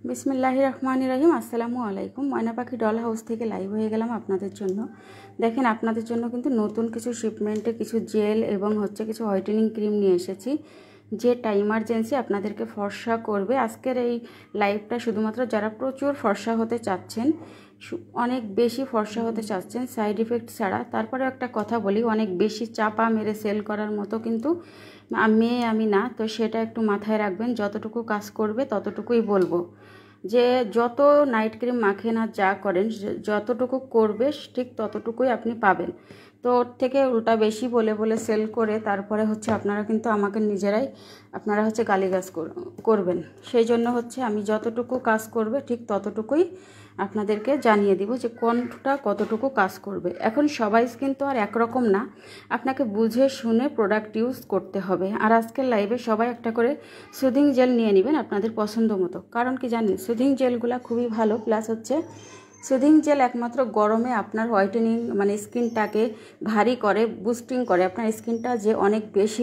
বিসমিল্লাহির রহমানির রহিম। আসসালামু আলাইকুম। ময়না পাখি ডল হাউস থেকে লাইভ হয়ে গেলাম আপনাদের জন্য। দেখেন, আপনাদের জন্য কিন্তু নতুন কিছু শিপমেন্টে কিছু জেল এবং কিছু হোয়াইটেনিং ক্রিম নিয়ে এসেছি, যেটা ইমার্জেন্সি আপনাদেরকে ফর্সা করবে। আজকের এই লাইভটা শুধুমাত্র যারা প্রচুর ফর্সা হতে চাচ্ছেন, অনেক বেশি ফর্সা হতে চাচ্ছেন সাইড ইফেক্ট ছাড়া। তারপরে একটা কথা বলি, অনেক বেশি চাপা মেরে সেল করার মতো কিন্তু আমি না, তো সেটা একটু মাথায় রাখবেন। যতটুকু কাজ করবে ততটুকুই বলবো, যে যত নাইট ক্রিম মাখেন আর যা করেন, যতটুকু করবে ঠিক ততটুকুই আপনি পাবেন। তো ওর থেকে উল্টা বেশি বলে বলে সেল করে তারপরে আপনারা কিন্তু আমাকে নিজেরাই আপনারা গালিগালাজ করবেন। সেই জন্য আমি যতটুকু কাজ করবে ঠিক ততটুকুই আপনাদেরকে জানিয়ে দিব যে কোনটা কতটুকু কাজ করবে। এখন সবাই স্কিন তো আর একরকম না, আপনাকে বুঝে শুনে প্রোডাক্ট ইউজ করতে হবে। আর আজকের লাইভে সবাই একটা করে সুদিং জেল নিয়ে নেবেন আপনাদের পছন্দ মতো। কারণ কি জানেন, সুদিং জেলগুলো খুবই ভালো, প্লাস সুদিং জেল একমাত্র গরমে আপনার হোয়াইটেনিং স্কিনটাকে ভারী করে, বুস্টিং করে। আপনার স্কিনটা যে অনেক বেশি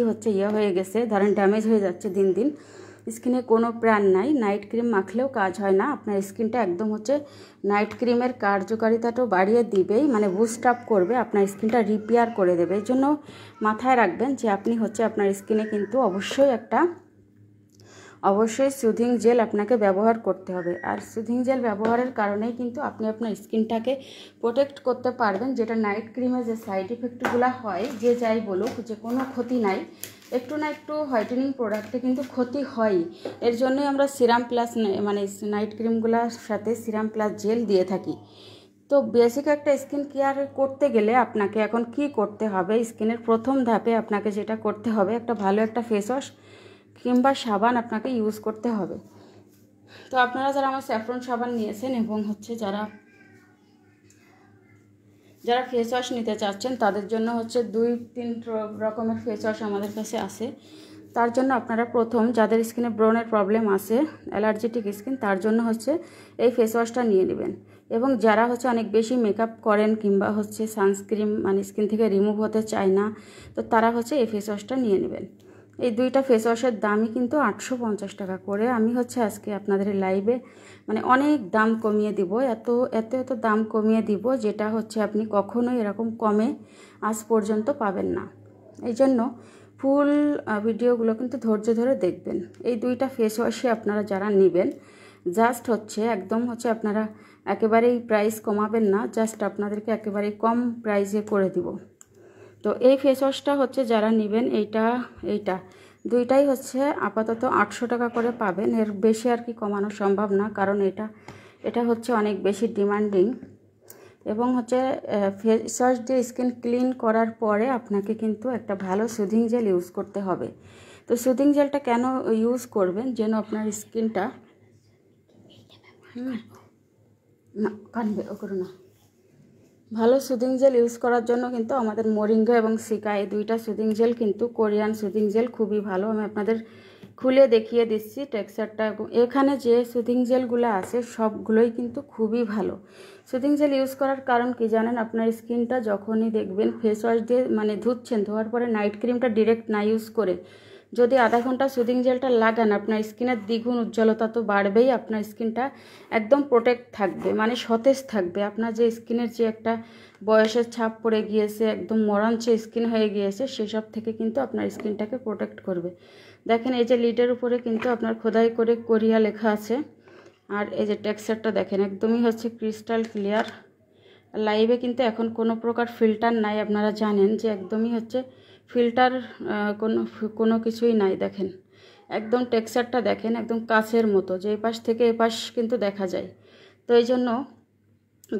হয়ে গেছে, ধরেন ড্যামেজ হয়ে যাচ্ছে দিন দিন, স্কিনে কোনো প্রাণ নাই, নাইট ক্রিম মাখলেও কাজ হয় না। আপনার স্কিনটা একদম নাইট ক্রিমের কার্যকারিতাটাও বাড়িয়ে দিবেই, বুস্ট আপ করবে, আপনার স্কিনটা রিপেয়ার করে দেবে। এই জন্য মাথায় রাখবেন যে আপনি আপনার স্কিনে কিন্তু অবশ্যই সুদিং জেল আপনাকে ব্যবহার করতে হবে। আর সুদিং জেল ব্যবহারের কারণেই কিন্তু আপনি আপনার স্কিনটাকে প্রোটেক্ট করতে পারবেন, যেটা নাইট ক্রিমে যে সাইড ইফেক্টগুলো হয়, যে যাই বলুক, যে কোনো ক্ষতি নাই। একটু না একটু হোয়াইটেনিং প্রোডাক্টে কিন্তু ক্ষতি হয়। এর জন্যই আমরা সিরাম প্লাস নাইট ক্রিমগুলোর সাথে সিরাম প্লাস জেল দিয়ে থাকি। তো বেসিক একটা স্কিন কেয়ার করতে গেলে আপনাকে এখন কি করতে হবে, স্কিনের প্রথম ধাপে আপনাকে যেটা করতে হবে, একটা ভালো একটা ফেস ওয়াশ কিংবা সাবান আপনাকে ইউজ করতে হবে। তো আপনারা যারা আমার স্যাফরন সাবান নিয়েছেন এবং যারা ফেস ওয়াশ নিতে চাচ্ছেন, তাদের জন্য 2-3 রকমের ফেস ওয়াশ আমাদের কাছে আছে। তার জন্য আপনারা প্রথম, যাদের স্কিনে ব্রণের প্রবলেম আছে, অ্যালার্জেটিক স্কিন, তার জন্য এই ফেস ওয়াশটা নিয়ে নেবেন। এবং যারা অনেক বেশি মেকআপ করেন কিংবা সানস্ক্রিন স্কিন থেকে রিমুভ হতে চায় না, তো তারা এই ফেস ওয়াশটা নিয়ে নেবেন। এই দুইটা ফেস ওয়াশের দামই কিন্তু 850 টাকা করে। আমি আজকে আপনাদের লাইভে অনেক দাম কমিয়ে দিব, এত দাম কমিয়ে দিব, যেটা আপনি কখনোই এরকম কমে আজ পর্যন্ত পাবেন না। এই জন্য ফুল ভিডিওগুলো কিন্তু ধৈর্য ধরে দেখবেন। এই দুইটা ফেস ওয়াশে আপনারা যারা নেবেন, জাস্ট একদম আপনারা একেবারেই প্রাইস কমাবেন না, জাস্ট আপনাদেরকে একেবারেই কম প্রাইসে করে দিব। তো এই ফেস ওয়াশটা যারা নেবেন, এইটা দুইটাই আপাতত 800 টাকা করে পাবেন। এর বেশি আর কি কমানো সম্ভব না, কারণ এটা অনেক বেশি ডিমান্ডিং। এবং ফেস ওয়াশ দিয়ে স্কিন ক্লিন করার পরে আপনাকে কিন্তু একটা ভালো সুদিং জেল ইউজ করতে হবে। তো সুদিং জেলটা কেন ইউজ করবেন, যেন আপনার স্কিনটা না কানবে ও করো না। ভালো সুদিং জেল ইউজ করার জন্য কিন্তু আমাদের মোরিঙ্গা এবং সিকা, এই দুইটা সুদিং জেল কিন্তু কোরিয়ান সুদিং জেল খুবই ভালো। আমি আপনাদের খুলে দেখিয়ে দিচ্ছি টেক্সচারটা। এখানে যে সুদিং জেলগুলো আছে সবগুলোই কিন্তু খুবই ভালো। সুদিং জেল ইউজ করার কারণ কি জানেন, আপনার স্কিনটা যখনই দেখবেন ফেস ওয়াশ দিয়ে ধুচ্ছেন, ধোয়ার পরে নাইট ক্রিমটা ডিরেক্ট না ইউজ করে যদি আধা ঘন্টা সুদিং জেলটা লাগান, আপনার স্কিনের দ্বিগুণ উজ্জ্বলতা তো বাড়বেই, আপনার স্কিনটা একদম প্রোটেক্ট থাকবে, সতেজ থাকবে। আপনার যে স্কিনের যে একটা বয়সের ছাপ পড়ে গিয়েছে, একদম মরাঞ্চে স্কিন হয়ে গিয়েছে, সেসব থেকে কিন্তু আপনার স্কিনটাকে প্রোটেক্ট করবে। দেখেন, এই যে লিডের উপরে কিন্তু আপনার খোদাই করে কোরিয়া লেখা আছে। আর এই যে টেক্সচারটা দেখেন, একদমই ক্রিস্টাল ক্লিয়ার। লাইভে কিন্তু এখন কোনো প্রকার ফিল্টার নাই, আপনারা জানেন যে একদমই ফিল্টার কোনো কিছুই নাই। দেখেন একদম টেক্সচারটা দেখেন, একদম কাচের মতো, যে এই পাশ থেকে এ পাশ কিন্তু দেখা যায়। তো এই জন্য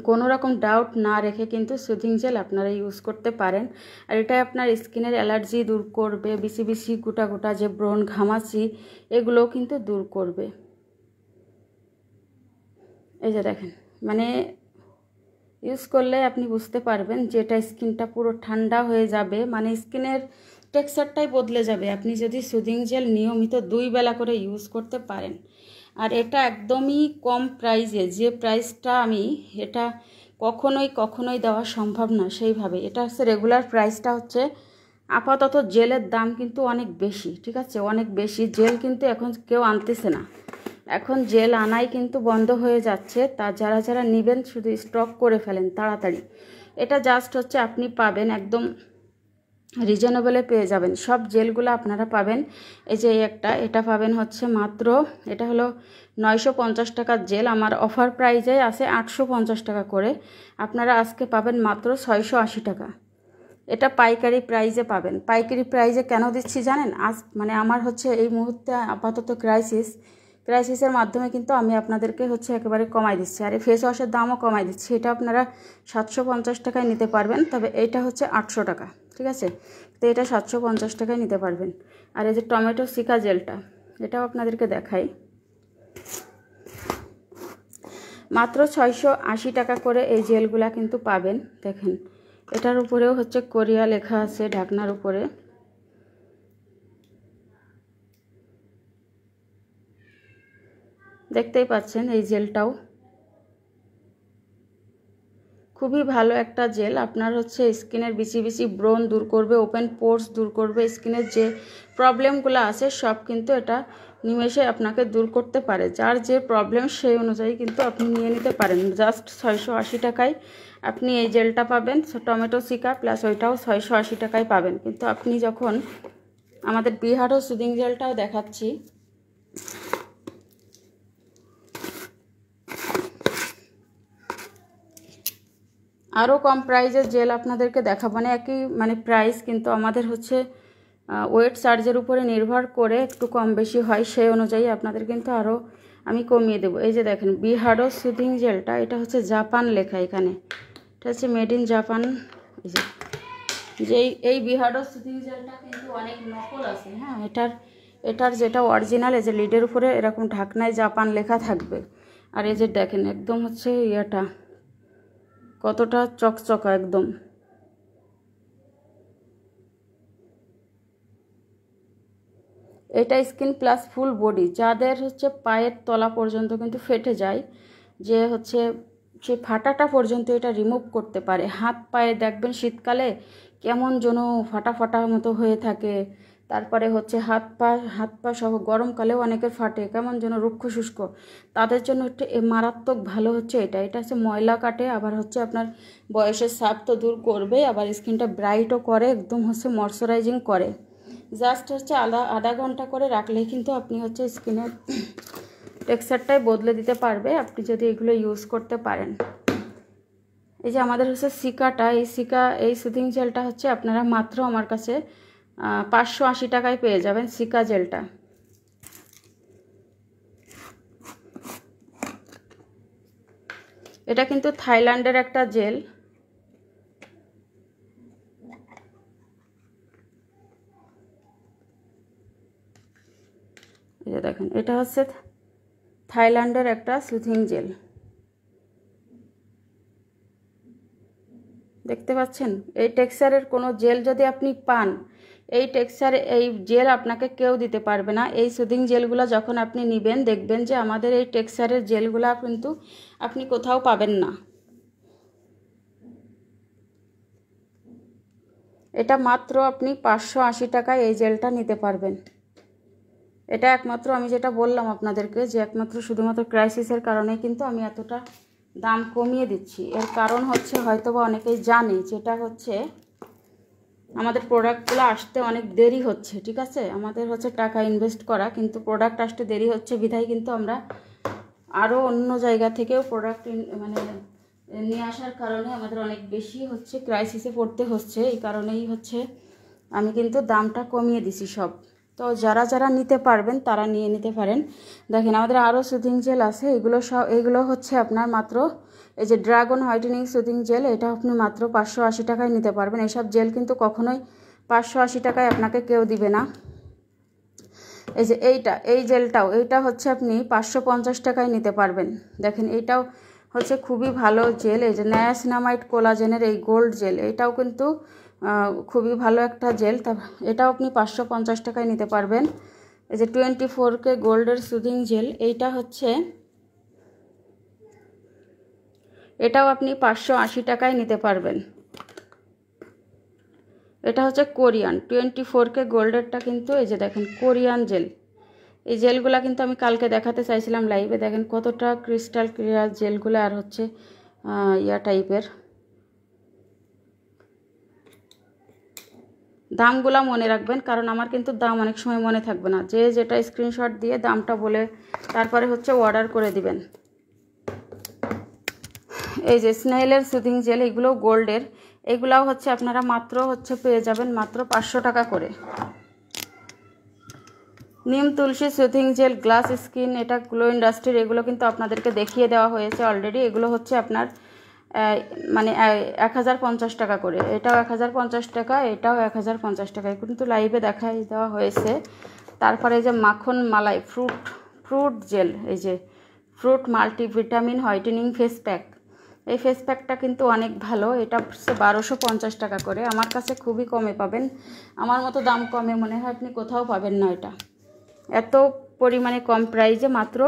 কোনো রকম ডাউট না রেখে কিন্তু সুদিং জেল আপনারা ইউজ করতে পারেন। আর এটা আপনার স্কিনের অ্যালার্জি দূর করবে, বিসি বিসি গোটা গোটা যে ব্রণ, ঘামাচি, এগুলোও কিন্তু দূর করবে। এই যে দেখেন, ইউজ করলে আপনি বুঝতে পারবেন যে এটা স্কিনটা পুরো ঠান্ডা হয়ে যাবে, স্কিনের টেক্সচারটাই বদলে যাবে আপনি যদি সুদিং জেল নিয়মিত 2 বেলা করে ইউজ করতে পারেন। আর এটা একদমই কম প্রাইসে, যে প্রাইসটা এটা কখনোই দেওয়া সম্ভব না সেইভাবে। এটা রেগুলার প্রাইসটা আপাতত জেলের দাম কিন্তু অনেক বেশি, ঠিক আছে, অনেক বেশি। জেল কিন্তু এখন কেউ আনতেছে না, এখন জেল আনাই কিন্তু বন্ধ হয়ে যাচ্ছে, তা যারা যারা নেবেন শুধু স্টক করে ফেলেন তাড়াতাড়ি। এটা জাস্ট হচ্ছে আপনি পাবেন একদম রিজনেবলে পেয়ে যাবেন। সব জেলগুলো আপনারা পাবেন। এই যে এটা পাবেন হচ্ছে মাত্র, এটা হলো 950 টাকার জেল, আমার অফার প্রাইজে আছে 850 টাকা করে। আপনারা আজকে পাবেন মাত্র 680 টাকা। এটা পাইকারি প্রাইজে পাবেন। পাইকারি প্রাইজে কেন দিচ্ছি জানেন? আজ মানে আমার হচ্ছে এই মুহূর্তে আপাতত ক্রাইসিসের মাধ্যমে কিন্তু আমি আপনাদেরকে হচ্ছে একেবারে কমাই দিচ্ছি। আর এই ফেস ওয়াশের দামও কমাই দিচ্ছি। এটা আপনারা 750 টাকায় নিতে পারবেন, তবে এইটা হচ্ছে 800 টাকা, ঠিক আছে? তো এটা 750 টাকায় নিতে পারবেন। আর এই যে টমেটো সিকা জেলটা, এটাও আপনাদেরকে দেখাই, মাত্র 680 টাকা করে এই জেলগুলা কিন্তু পাবেন। দেখেন এটার উপরেও হচ্ছে কোরিয়া লেখা আছে ঢাকনার উপরে। দেখতেই পাচ্ছেন এই জেলটাও খুবই ভালো একটা জেল। আপনার হচ্ছে স্কিনের বিচি ব্রণ দূর করবে, ওপেন পোর্স দূর করবে, স্কিনের যে প্রবলেমগুলো আছে সব কিন্তু এটা নিমেষে আপনাকে দূর করতে পারে। যার যে প্রবলেম সেই অনুযায়ী কিন্তু আপনি নিয়ে নিতে পারেন। জাস্ট 680 টাকায় আপনি এই জেলটা পাবেন। টমেটো সিকা প্লাস ওইটাও 680 টাকায় পাবেন। কিন্তু আপনি যখন আমাদের বিহারও সুদিং জেলটাও দেখাচ্ছি, আরও কম প্রাইজের জেল আপনাদেরকে দেখাবো না। একই মানে প্রাইস, কিন্তু আমাদের হচ্ছে ওয়েট চার্জের উপরে নির্ভর করে একটু কম বেশি হয়, সেই অনুযায়ী আপনাদের কিন্তু আরও আমি কমিয়ে দেবো। এই যে দেখেন বিহারো সুদিং জেলটা, এটা হচ্ছে জাপান লেখা, এখানে এটা হচ্ছে মেড ইন জাপান। এই যে এই বিহারো সুদিং জেলটা কিন্তু অনেক নকল আছে, হ্যাঁ। এটার যেটা অরিজিনাল, এই যে লিডের উপরে এরকম ঢাকনায় জাপান লেখা থাকবে। আর এই যে দেখেন একদম হচ্ছে ইয়েটা কতটা চকচকা একদম। এটা স্কিন প্লাস ফুল বডি, যাদের হচ্ছে পায়ের তলা পর্যন্ত কিন্তু ফেটে যায়, যে হচ্ছে সেই ফাটাটা পর্যন্ত এটা রিমুভ করতে পারে। হাত পায়ে দেখবেন শীতকালে কেমন যেন ফাটা ফাটা মতো হয়ে থাকে, তারপরে হচ্ছে হাত পা সহ গরমকালেও অনেকের ফাটে, কেমন যেন রুক্ষ শুষ্ক, তাদের জন্য একটু মারাত্মক ভালো হচ্ছে এটা হচ্ছে ময়লা কাটে, আবার হচ্ছে আপনার বয়সের ছাপ তো দূর করবে, আবার স্কিনটা ব্রাইটও করে, একদম হচ্ছে ময়শ্চারাইজিং করে। জাস্ট হচ্ছে আধা ঘন্টা করে রাখলেই কিন্তু আপনি হচ্ছে স্কিনের টেক্সচারটাই বদলে দিতে পারবে, আপনি যদি এগুলো ইউজ করতে পারেন। এই যে আমাদের হচ্ছে সিকাটা, এই সুদিং জেলটা হচ্ছে আপনারা মাত্র আমার কাছে 580 টাকায় পেয়ে যাবেন সিকা জেলটা। এটা কিন্তু থাইল্যান্ডের একটা জেল। এই যে দেখেন এটা হচ্ছে থাইল্যান্ডের একটা সুথিং জেল, দেখতে পাচ্ছেন? এই টেক্সচারের কোনো জেল যদি আপনি পান, এই টেক্সচারে এই জেল আপনাকে কেউ দিতে পারবে না। এই সুদিং জেলগুলো যখন আপনি নেবেন দেখবেন যে আমাদের এই টেক্সচারের জেলগুলো কিন্তু আপনি কোথাও পাবেন না। এটা মাত্র আপনি 580 টাকায় এই জেলটা নিতে পারবেন। এটা একমাত্র আমি যেটা বললাম আপনাদেরকে, যে একমাত্র শুধুমাত্র ক্রাইসিসের কারণে কিন্তু আমি এতটা দাম কমিয়ে দিচ্ছি। এর কারণ হচ্ছে হয়তোবা অনেকেই জানে, যেটা হচ্ছে আমাদের প্রোডাক্টগুলো আসতে অনেক দেরি হচ্ছে, ঠিক আছে? আমাদের হচ্ছে টাকা ইনভেস্ট করা, কিন্তু প্রোডাক্ট আসতে দেরি হচ্ছে বিধায় কিন্তু আমরা আরও অন্য জায়গা থেকেও প্রোডাক্ট মানে নিয়ে আসার কারণে আমাদের অনেক বেশি হচ্ছে ক্রাইসিসে পড়তে হচ্ছে। এই কারণেই হচ্ছে আমি কিন্তু দামটা কমিয়ে দিছি সব। তো যারা নিতে পারবেন তারা নিয়ে নিতে পারেন। দেখেন আমাদের আরও সুদিং জেল আছে, এগুলো হচ্ছে আপনার মাত্র, এই যে ড্রাগন হোয়াইটেনিং সুদিং জেল, এটা আপনি মাত্র 580 টাকায় নিতে পারবেন। এইসব জেল কিন্তু কখনোই 580 টাকায় আপনাকে কেউ দিবে না। এই যে এই জেলটাও, এইটা হচ্ছে আপনি 550 টাকায় নিতে পারবেন। দেখেন এইটাও হচ্ছে খুবই ভালো জেল। এই যে নায়াসিনামাইড কোলাজেনের এই গোল্ড জেল, এটাও কিন্তু খুবই ভালো একটা জেল, এটাও আপনি 550 টাকায় নিতে পারবেন। এই যে 24K গোল্ডের সুদিং জেল, এটাও আপনি 580 টাকায় নিতে পারবেন। এটা হচ্ছে কোরিয়ান 24K গোল্ডেরটা, কিন্তু এই যে দেখেন কোরিয়ান জেল, এই জেলগুলা কিন্তু আমি কালকে দেখাতে চাইছিলাম লাইভে। দেখেন কতটা ক্রিস্টাল ক্লিয়ার জেলগুলো, আর হচ্ছে টাইপের। দামগুলা মনে রাখবেন, কারণ আমার কিন্তু দাম অনেক সময় মনে থাকবে না। যে যেটা স্ক্রিনশট দিয়ে দামটা বলে তারপরে হচ্ছে অর্ডার করে দিবেন। এই যে স্নেইলের সুদিং জেল, এগুলোও গোল্ডের, এগুলাও হচ্ছে আপনারা মাত্র হচ্ছে পেয়ে যাবেন মাত্র 500 টাকা করে। নিম তুলসী সুদিং জেল গ্লাস স্কিন, এটা গ্লো ইন্ডাস্ট্রির, এগুলো কিন্তু আপনাদেরকে দেখিয়ে দেওয়া হয়েছে অলরেডি। এগুলো হচ্ছে আপনার মানে 1050 টাকা করে, এটাও 1050 টাকা, এটাও 1050 টাকা, কিন্তু লাইভে দেখাই দেওয়া হয়েছে। তারপরে এই যে মাখন মালাই ফ্রুট জেল, এই যে fruit multivitamin whitening face pack, এই ফেস প্যাকটা কিন্তু অনেক ভালো। এটা 1250 টাকা করে, আমার কাছে খুবই কমে পাবেন। আমার মতো দাম কমে মনে হয় আপনি কোথাও পাবেন না। এটা এত পরিমাণে কম প্রাইসে মাত্র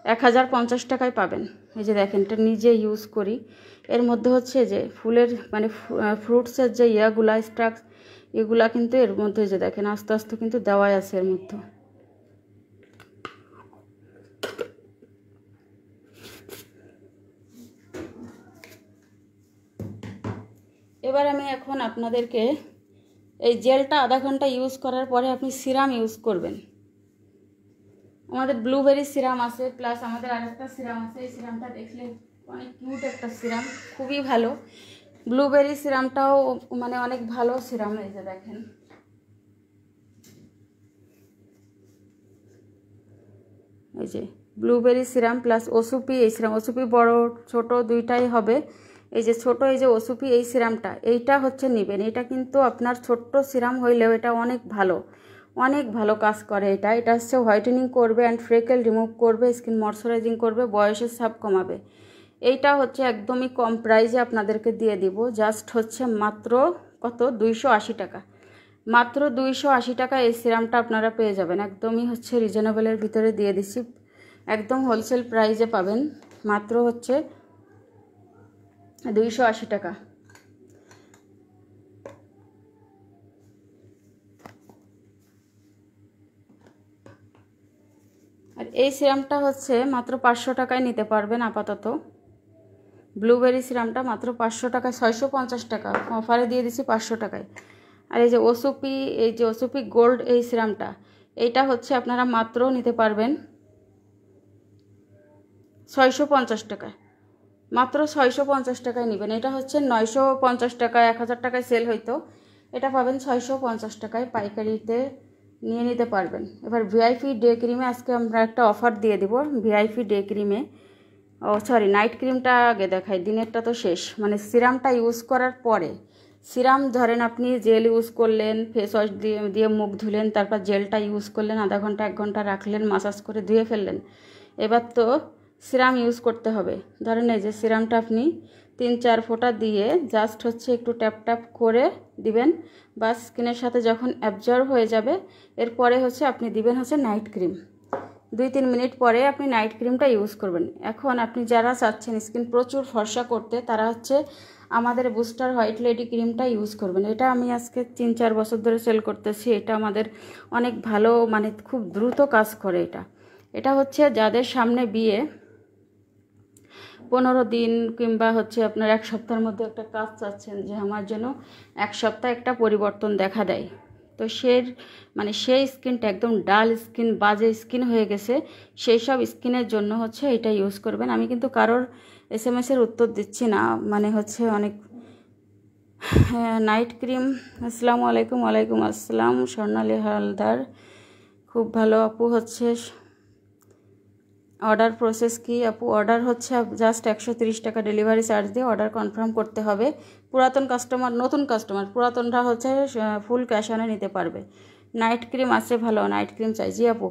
1050 টাকায় পাবেন। এই যে দেখেন, এটা নিজে ইউজ করি। এর মধ্যে হচ্ছে যে ফুলের মানে ফ্রুটসের যে ইয়াগুলা স্ট্রাক্স, এগুলা কিন্তু এর মধ্যে যে দেখেন আস্তে আস্তে কিন্তু দেওয়াই আছে এর মধ্যে। এবার আমি এখন আপনাদেরকে এই জেলটা আধা ঘন্টা ইউজ করার পরে আপনি সিরাম ইউজ করবেন। আমাদের ব্লুবেরি সিরাম আছে, প্লাস আমাদের আরেকটা সিরাম আছে। এই সিরামটা দেখলে অনেক কিউট একটা সিরাম, খুবই ভালো। ব্লুবেরি সিরামটাও মানে অনেক ভালো সিরাম। এই যে দেখেন, এই যে ব্লুবেরি সিরাম প্লাস ওসুপি, এই সিরাম ওসুপি বড় ছোট দুইটাই হবে। এই যে ছোট, এই যে ওসুপি এই সিরামটা, এইটা হচ্ছে নেবেন। এটা কিন্তু আপনার ছোট্ট সিরাম হইলেও এটা অনেক ভালো, অনেক ভালো কাজ করে। এটা হচ্ছে হোয়াইটেনিং করবে অ্যান্ড ফ্রেকেল রিমুভ করবে, স্কিন ময়শ্চারাইজিং করবে, বয়সের ছাপ কমাবে। এইটা হচ্ছে একদমই কম প্রাইসে আপনাদেরকে দিয়ে দিব। জাস্ট হচ্ছে মাত্র কত 280 টাকা, মাত্র 280 টাকা এই সিরামটা আপনারা পেয়ে যাবেন। একদমই হচ্ছে রিজনেবলের ভিতরে দিয়ে দিচ্ছি, একদম হোলসেল প্রাইসে পাবেন, মাত্র হচ্ছে 280 টাকা। আর এই সিরামটা হচ্ছে মাত্র 500 টাকায় নিতে পারবেন আপাতত। ব্লুবেরি সিরামটা মাত্র 500 টাকায়, 650 টাকা অফারে দিয়ে দিচ্ছি 500 টাকায়। আর এই যে ওসুপি, এই যে ওসুপি গোল্ড এই সিরামটা, এইটা হচ্ছে আপনারা মাত্র নিতে পারবেন 650 টাকায়, মাত্র 650 টাকায় নেবেন। এটা হচ্ছে 950 টাকা 1000 টাকায় সেল হইতো, এটা পাবেন 650 টাকায় পাইকারিতে নিয়ে নিতে পারবেন। এবার ভিআইপি ডে ক্রিমে আজকে আমরা একটা অফার দিয়ে দিব। ভিআইপি ডে ক্রিমে, সরি নাইট ক্রিমটা আগে দেখাই, দিনেরটা তো শেষ। মানে সিরামটা ইউজ করার পরে, সিরাম ধরেন আপনি জেল ইউজ করলেন, ফেস ওয়াশ দিয়ে মুখ ধুলেন, তারপর জেলটা ইউজ করলেন, আধা ঘন্টা 1 ঘন্টা রাখলেন, মাসাজ করে ধুয়ে ফেললেন। এবার তো সিরাম ইউজ করতে হবে। ধরেন এই যে সিরামটা আপনি 3-4 ফোঁটা দিয়ে জাস্ট হচ্ছে একটু ট্যাপ ট্যাপ করে দিবেন, বা স্কিনের সাথে যখন অ্যাবজর্ব হয়ে যাবে, এরপরে হচ্ছে আপনি দিবেন হচ্ছে নাইট ক্রিম। 2-3 মিনিট পরে আপনি নাইট ক্রিমটা ইউজ করবেন। এখন আপনি যারা চাচ্ছেন স্কিন প্রচুর ফর্সা করতে, তারা হচ্ছে আমাদের বুস্টার হোয়াইট লেডি ক্রিমটা ইউজ করবেন। এটা আমি আজকে 3-4 বছর ধরে সেল করতেছি। এটা আমাদের অনেক ভালো, মানে খুব দ্রুত কাজ করে। এটা হচ্ছে যাদের সামনে বিয়ে, 15 দিন কিংবা হচ্ছে আপনার 1 সপ্তাহের মধ্যে একটা কাজ চাচ্ছেন যে আমার যেন 1 সপ্তাহে একটা পরিবর্তন দেখা দেয়, তো সেই স্কিনটা একদম ডাল স্কিন, বাজে স্কিন হয়ে গেছে, সেই সব স্কিনের জন্য হচ্ছে এটা ইউজ করবেন। আমি কিন্তু কারোর SMS-এর উত্তর দিচ্ছি না, মানে হচ্ছে অনেক। নাইট ক্রিম, আসসালামু আলাইকুম। ওয়ালাইকুম আসসালাম। স্বর্ণালী হালদার, খুব ভালো আপু। হচ্ছে অর্ডার প্রসেস কি আপু? অর্ডার হচ্ছে জাস্ট 130 টাকা ডেলিভারি চার্জ দিয়ে অর্ডার কনফার্ম করতে হবে। পুরাতন কাস্টমার, নতুন কাস্টমার, পুরাতনরা হচ্ছে ফুল ক্যাশ অনে নিতে পারবে। নাইট ক্রিম আছে ভালো, নাইট ক্রিম চাই। জি আপু,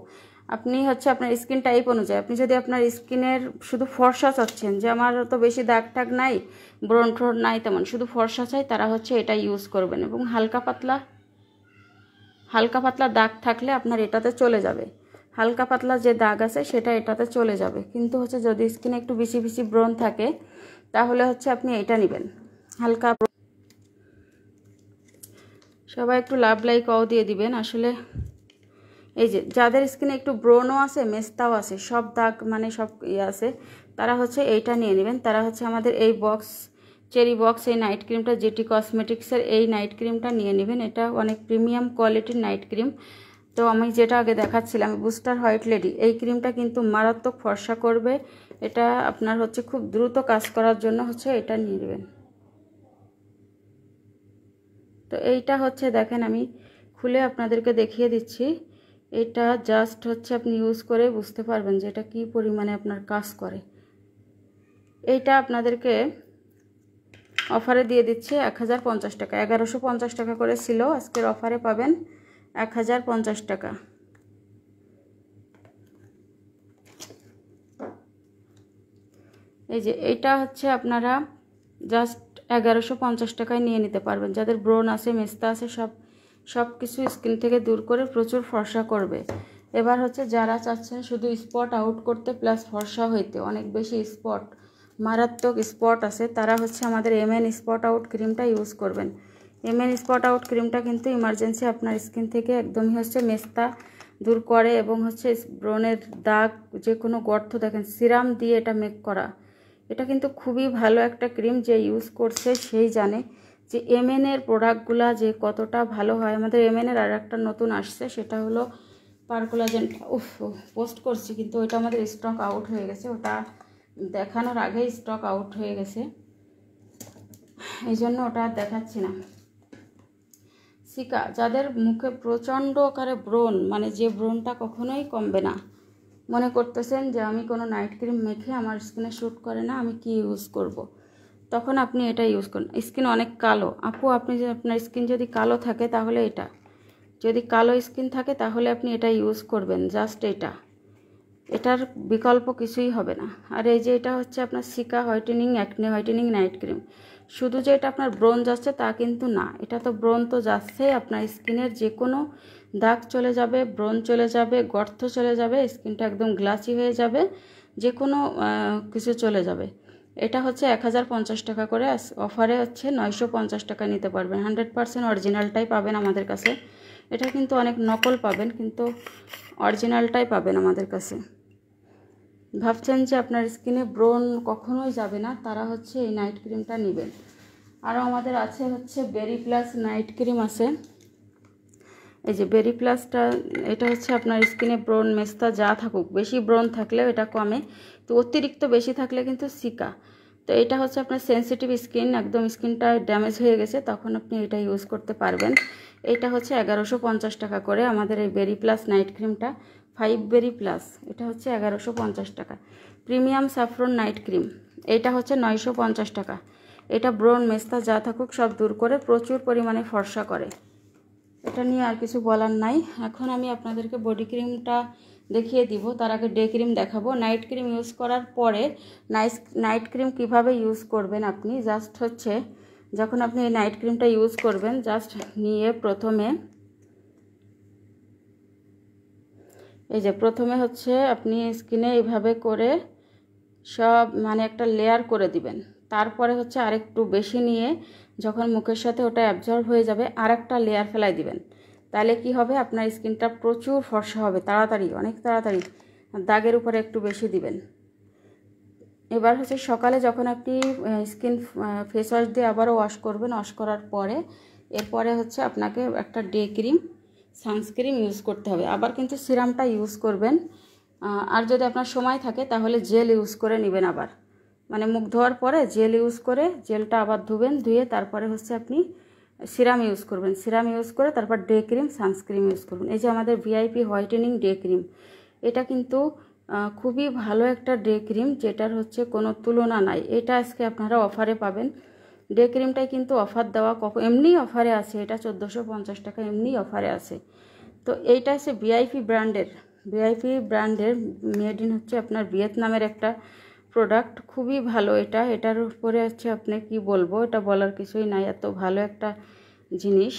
আপনি হচ্ছে আপনার স্কিন টাইপ অনুযায়ী, আপনি যদি আপনার স্কিনের শুধু ফর্সা চাচ্ছেন, যে আমার তো বেশি দাগ টাগ নাই, ব্রণ ট্রণ নাই তেমন, শুধু ফর্সা চাই, তারা হচ্ছে এটা ইউজ করবেন। এবং হালকা পাতলা দাগ থাকলে আপনার এটাতে চলে যাবে। হালকা পাতলা যে দাগ আছে সেটা এটাতে চলে যাবে, কিন্তু হচ্ছে যদি স্কিনে একটু বেশি বেশি ব্রণ থাকে, তাহলে হচ্ছে আপনি এটা নেবেন হালকা। সবাই একটু লাভ লাইক দিয়ে দিবেন। আসলে এই যে যাদের স্কিনে একটু ব্রণও আছে, মেস্তাও আছে, সব দাগ মানে সব আছে, তারা হচ্ছে এইটা নিয়ে নেবেন। তারা হচ্ছে আমাদের এই বক্স, চেরি বক্স এই নাইট ক্রিমটা, জিটি কসমেটিক্সের এই নাইট ক্রিমটা নিয়ে নেবেন। এটা অনেক প্রিমিয়াম কোয়ালিটির নাইট ক্রিম। তো আমি যেটা আগে দেখাচ্ছিলাম বুস্টার হোয়াইট লেডি, এই ক্রিমটা কিন্তু মারাত্মক ফর্সা করবে। এটা আপনার হচ্ছে খুব দ্রুত কাজ করার জন্য হচ্ছে এটা নিয়ে নেবেন। তো এইটা হচ্ছে দেখেন, আমি খুলে আপনাদেরকে দেখিয়ে দিচ্ছি। এটা জাস্ট হচ্ছে আপনি ইউজ করে বুঝতে পারবেন যে এটা কী পরিমাণে আপনার কাজ করে। এইটা আপনাদেরকে অফারে দিয়ে দিচ্ছে 1050 টাকা, 1150 টাকা করে ছিল, আজকের অফারে পাবেন 1050 টাকা। এই যে এইটা হচ্ছে আপনারা জাস্ট 1150 টাকায় নিয়ে নিতে পারবেন। যাদের ব্রণ আছে, মেস্তা আছে, সব কিছু স্কিন থেকে দূর করে প্রচুর ফর্সা করবে। এবার হচ্ছে যারা চাচ্ছেন শুধু স্পট আউট করতে প্লাস ফর্সা হইতে, অনেক বেশি স্পট, মারাত্মক স্পট আছে, তারা হচ্ছে আমাদের MN স্পট আউট ক্রিমটা ইউজ করবেন। MN স্পট আউট ক্রিমটা কিন্তু ইমার্জেন্সি আপনার স্কিন থেকে একদমই হচ্ছে মেস্তা দূর করে এবং হচ্ছে ব্রণের দাগ, যে কোনো গর্ত, দেখেন সিরাম দিয়ে এটা মেক করা। এটা কিন্তু খুবই ভালো একটা ক্রিম, যে ইউজ করছে সেই জানে যে MN এর প্রোডাক্টগুলো যে কতটা ভালো হয়। আমাদের MN এর আর একটা নতুন আসছে, সেটা হলো পারকোলাজেনটা। পোস্ট করছি কিন্তু ওইটা আমাদের স্টক আউট হয়ে গেছে, ওটা দেখানোর আগেই স্টক আউট হয়ে গেছে, এই জন্য ওটা দেখাচ্ছি না। সিকা, যাদের মুখে প্রচণ্ড আকারে ব্রণ, মানে যে ব্রণটা কখনোই কমবে না, মনে করতেছেন যে আমি কোনো নাইট ক্রিম মেখে আমার স্কিনে শ্যুট করে না, আমি কি ইউজ করব। তখন আপনি এটা ইউজ করুন। স্কিন অনেক কালো, আপু আপনি যে আপনার স্কিন যদি কালো থাকে তাহলে এটা, যদি কালো স্কিন থাকে তাহলে আপনি এটা ইউজ করবেন, জাস্ট এটার বিকল্প কিছুই হবে না। আর এই যে এটা হচ্ছে আপনার seeker whitening acne whitening night cream. শুধু যে এটা আপনার ব্রণ যাচ্ছে তা কিন্তু না, এটা তো ব্রণ তো যাচ্ছে, আপনার স্কিনের যে কোনো দাগ চলে যাবে, ব্রণ চলে যাবে, গর্ত চলে যাবে, স্কিনটা একদম গ্লাসি হয়ে যাবে, যে কোনো কিছু চলে যাবে। এটা হচ্ছে 1050 টাকা করে, অফারে হচ্ছে 950 টাকা নিতে পারবেন। 100% অরিজিনালটাই পাবেন আমাদের কাছে। এটা কিন্তু অনেক নকল পাবেন, কিন্তু অরিজিনালটাই পাবেন আমাদের কাছে। ভাবছেন যে আপনার স্কিনে ব্রণ কখনোই যাবে না, তারা হচ্ছে এই নাইট ক্রিমটা নেবেন। আরও আমাদের আছে হচ্ছে বেরি প্লাস নাইট ক্রিম আছে। এই যে বেরি প্লাসটা, এটা হচ্ছে আপনার স্কিনে ব্রণ মেস্তা যা থাকুক, বেশি ব্রণ থাকলেও এটা কমে, তো অতিরিক্ত বেশি থাকলে কিন্তু সিকা। তো এটা হচ্ছে আপনার সেনসিটিভ স্কিন, একদম স্কিনটা ড্যামেজ হয়ে গেছে, তখন আপনি এটা ইউজ করতে পারবেন। এটা হচ্ছে 1150 টাকা করে আমাদের এই বেরি প্লাস নাইট ক্রিমটা, 5 বেরি প্লাস, এটা হচ্ছে 1150 টাকা। প্রিমিয়াম স্যাফরন নাইট ক্রিম, এটা হচ্ছে 950 টাকা। এটা ব্রণ মেস্তা যা থাকুক সব দূর করে প্রচুর পরিমাণে ফর্সা করে। এটা নিয়ে আর কিছু বলার নাই। এখন আমি আপনাদেরকে বডি ক্রিমটা দেখিয়ে দিব, তার আগে ডে ক্রিম দেখাবো। নাইট ক্রিম ইউজ করার পরে নাইট ক্রিম কিভাবে ইউজ করবেন আপনি, জাস্ট হচ্ছে যখন আপনি এই নাইট ক্রিমটা ইউজ করবেন, জাস্ট নিয়ে প্রথমে এই যে প্রথমে হচ্ছে আপনি স্কিনে এইভাবে করে সব মানে একটা লেয়ার করে দিবেন। তারপরে হচ্ছে আরেকটু বেশি নিয়ে যখন মুখের সাথে ওটা অ্যাবজর্ব হয়ে যাবে আরেকটা লেয়ার ফেলাই দিবেন। তাহলে কি হবে, আপনার স্কিনটা প্রচুর ফর্সা হবে, তাড়াতাড়ি, অনেক তাড়াতাড়ি। দাগের উপরে একটু বেশি দিবেন। এবার হচ্ছে সকালে যখন আপনি স্কিন ফেস ওয়াশ দিয়ে আবারও ওয়াশ করবেন, ওয়াশ করার পরে এরপরে হচ্ছে আপনাকে একটা ডে ক্রিম, সানস্ক্রিন ইউজ করতে হবে। আবার কিন্তু সিরামটা ইউজ করবেন। আর যদি আপনার সময় থাকে তাহলে জেল ইউজ করে নেবেন আবার, মানে মুখ ধোয়ার পরে জেল ইউজ করে জেলটা আবার ধুবেন, ধুয়ে তারপরে হচ্ছে আপনি সিরাম ইউজ করবেন। সিরাম ইউজ করে তারপর ডে ক্রিম, সানস্ক্রিন ইউজ করবেন। এই যে আমাদের ভিআইপি হোয়াইটেনিং ডে ক্রিম, এটা কিন্তু খুবই ভালো একটা ডে ক্রিম, যেটার হচ্ছে কোনো তুলনা নাই। এটা আজকে আপনারা অফারে পাবেন। ডে ক্রিমটাই কিন্তু অফার দেওয়া, এমনি অফারে আছে, এটা 1450 টাকা এমনি অফারে আছে। তো এইটা হচ্ছে ভিআইপি ব্র্যান্ডের মেড ইন হচ্ছে আপনার ভিয়েতনামের একটা প্রোডাক্ট, খুবই ভালো এটা। এটার উপরে হচ্ছে আপনি কি বলবো, এটা বলার কিছুই নাই, এত ভালো একটা জিনিস।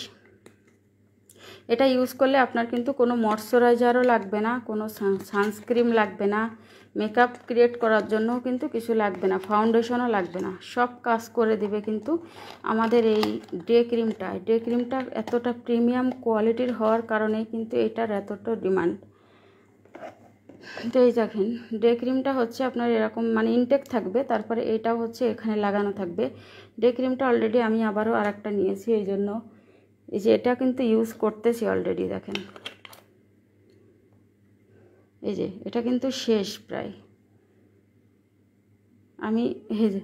এটা ইউজ করলে আপনার কিন্তু কোনো ময়শ্চারাইজারও লাগবে না, কোনো সানস্ক্রিন লাগবে না, মেকআপ ক্রিয়েট করার জন্য কিন্তু কিছু লাগবে না, ফাউন্ডেশনও লাগবে না, সব কাজ করে দিবে কিন্তু আমাদের এই ডে ক্রিমটা। ডে ক্রিমটা এতটা প্রিমিয়াম কোয়ালিটির হওয়ার কারণেই কিন্তু এটার এতটা ডিমান্ড। তো এই দেখেন ডে ক্রিমটা হচ্ছে আপনার এরকম মানে ইনটেক থাকবে, তারপরে এটাও হচ্ছে এখানে লাগানো থাকবে। ডে ক্রিমটা অলরেডি আমি আবারও আরেকটা নিয়েছি, এই জন্য এই যে এটা কিন্তু ইউজ করতেছি অলরেডি। দেখেন এই যে এটা কিন্তু শেষ প্রায়, আমি এই যে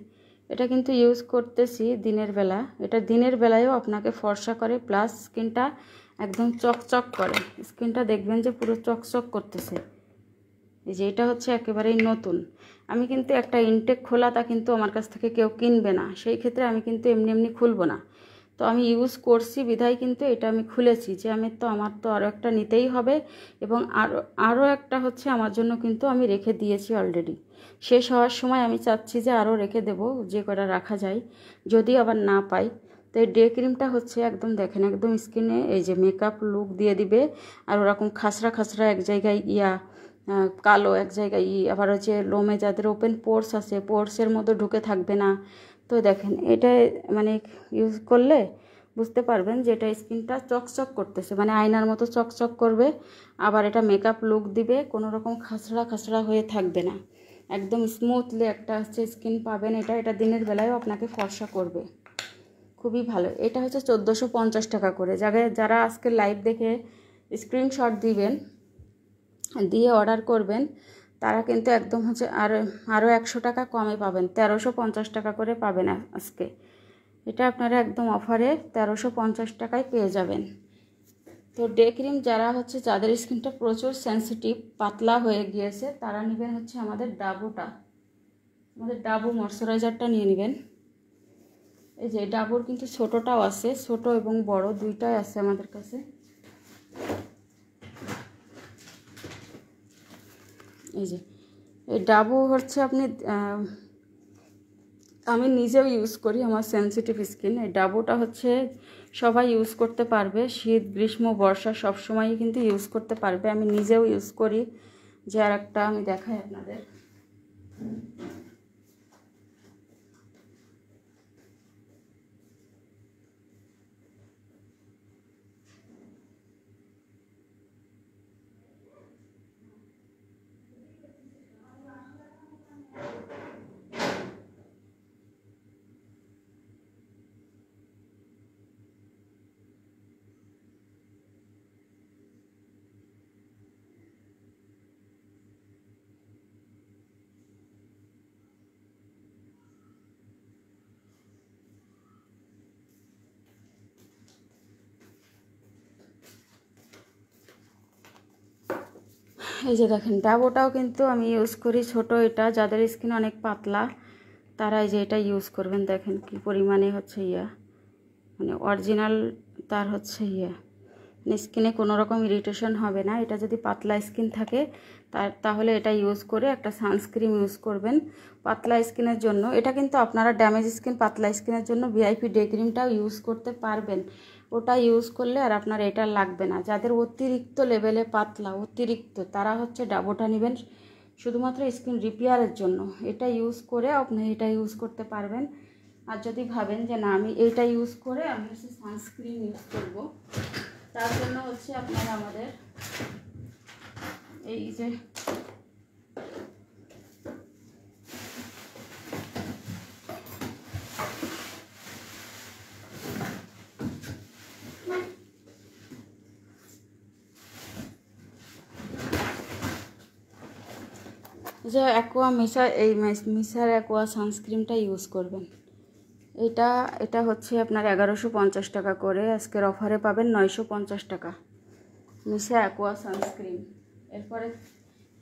এটা কিন্তু ইউজ করতেছি দিনের বেলা। এটা দিনের বেলায়ও আপনাকে ফর্সা করে, প্লাস স্কিনটা একদম চকচক করে। স্কিনটা দেখবেন যে পুরো চকচক করতেছে। এই যে এটা হচ্ছে একেবারেই নতুন। আমি কিন্তু একটা ইনটেক খোলা, তা কিন্তু আমার কাছ থেকে কেউ কিনবে না, সেই ক্ষেত্রে আমি কিন্তু এমনি এমনি খুলবো না। তো আমি ইউজ করছি বিধায় কিন্তু এটা আমি খুলেছি, যে আমার তো আরও একটা নিতেই হবে, এবং আরও একটা হচ্ছে আমার জন্য কিন্তু আমি রেখে দিয়েছি অলরেডি। শেষ হওয়ার সময় আমি চাচ্ছি যে আরও রেখে দেব, যে কটা রাখা যায়, যদি আবার না পাই। তো এই ডে ক্রিমটা হচ্ছে একদম দেখেন একদম স্কিনে এই যে মেকআপ লুক দিয়ে দিবে। আর ওরকম খাসরা খাসরা এক জায়গায় কালো, এক জায়গায় আবার হচ্ছে লোমে যাদের ওপেন পোর্স আছে, পোর্সের মধ্যে ঢুকে থাকবে না। তো দেখেন এটা মানে ইউজ করলে বুঝতে পারবেন যে এটা স্কিনটা চকচক করতেছে, মানে আয়নার মতো চকচক করবে। আবার এটা মেকআপ লুক দিবে, কোনো রকম খাসড়া খাসড়া হয়ে থাকবে না, একদম স্মুথলি একটা হচ্ছে স্কিন পাবেন। এটা দিনের বেলায়ও আপনাকে ফর্সা করবে, খুবই ভালো। এটা হচ্ছে 1450 টাকা করে। যারা আজকে লাইভ দেখে স্ক্রিনশট দিবেন, দিয়ে অর্ডার করবেন, তারা কিন্তু একদম হচ্ছে আরও 100 টাকা কমে পাবেন, 1350 টাকা করে পাবেন আজকে। এটা আপনারা একদম অফারে 1350 টাকায় পেয়ে যাবেন। তো ডে ক্রিম যাদের স্কিনটা প্রচুর সেন্সিটিভ, পাতলা হয়ে গিয়েছে, তারা নেবেন হচ্ছে আমাদের ডাবু ময়শ্চারাইজারটা নিয়ে নেবেন। এই যে ডাবুর কিন্তু ছোটোটাও আছে, ছোট এবং বড় দুইটাই আছে আমাদের কাছে। এই যে এই ডাবু হচ্ছে আমি নিজেও ইউজ করি, আমার সেন্সিটিভ স্কিন। এই ডাবুটা হচ্ছে সবাই ইউজ করতে পারবে, শীত গ্রীষ্ম বর্ষা সব সময়ই কিন্তু ইউজ করতে পারবে। আমি নিজেও ইউজ করি। যে আর একটা আমি দেখাই আপনাদের, এই যে দেখেন ডাবুটাও কিন্তু আমি ইউজ করি ছোট। এটা যাদের স্কিন অনেক পাতলা তারা এই যে এটা ইউজ করবেন। দেখেন কি পরিমাণে হচ্ছে মানে অরিজিনাল তার হচ্ছে স্কিনে কোনো রকম ইরিটেশন হবে না। এটা যদি পাতলা স্কিন থাকে তাহলে এটা ইউজ করে একটা সানস্ক্রিন ইউজ করবেন পাতলা স্কিনের জন্য। এটা কিন্তু আপনারা ড্যামেজ স্কিন, পাতলা স্কিনের জন্য ভিআইপি ডে ক্রিমটাও ইউজ করতে পারবেন। ওটা ইউজ করলে আর আপনার এটা লাগবে না। যাদের অতিরিক্ত লেভেলে পাতলা তারা হচ্ছে ডাবুটা নেবেন শুধুমাত্র স্কিন রিপেয়ারের জন্য। এটা ইউজ করে আপনি এটা ইউজ করতে পারবেন। আর যদি ভাবেন যে না আমি এইটা ইউজ করে আমি হচ্ছে সানস্ক্রিন ইউজ করব, তার জন্য হচ্ছে আপনারা আমাদের এই যে অ্যাকোয়া মিসার অ্যাকোয়া সানস্ক্রিনটা ইউজ করবেন। এটা হচ্ছে আপনার 1150 টাকা করে, আজকের অফারে পাবেন 950 টাকা মিসা অ্যাকোয়া সানস্ক্রিন। এরপরে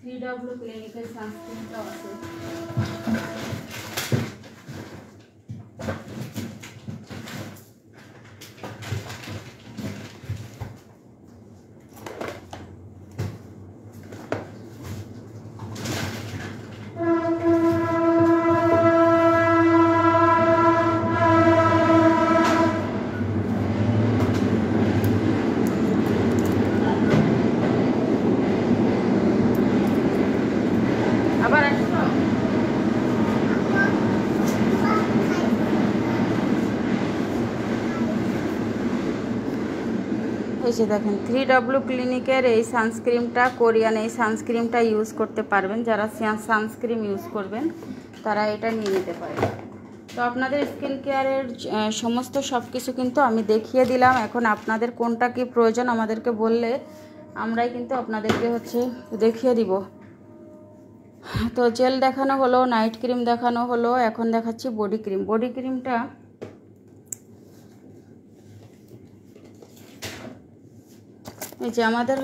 3W ক্লিনিকের সানস্ক্রিনটাও আছে। আবার আসছো? এই যে দেখেন 3W ক্লিনিকের এই সানস্ক্রিনটা, কোরিয়ান এই সানস্ক্রিনটা ইউজ করতে পারবেন। যারা সানস্ক্রিন ইউজ করবেন তারা এটা নিয়ে নিতে পারেন। তো আপনাদের স্কিন কেয়ারের সমস্ত সব কিছু কিন্তু আমি দেখিয়ে দিলাম। এখন আপনাদের কোনটা কি প্রয়োজন আমাদেরকে বললে আমরাই কিন্তু আপনাদেরকে দেখিয়ে দিব। তো জেল দেখানো হলো, নাইট ক্রিম দেখানো হলো, এখন দেখাচ্ছি বডি ক্রিম। বডি ক্রিমটা এই যে আমাদের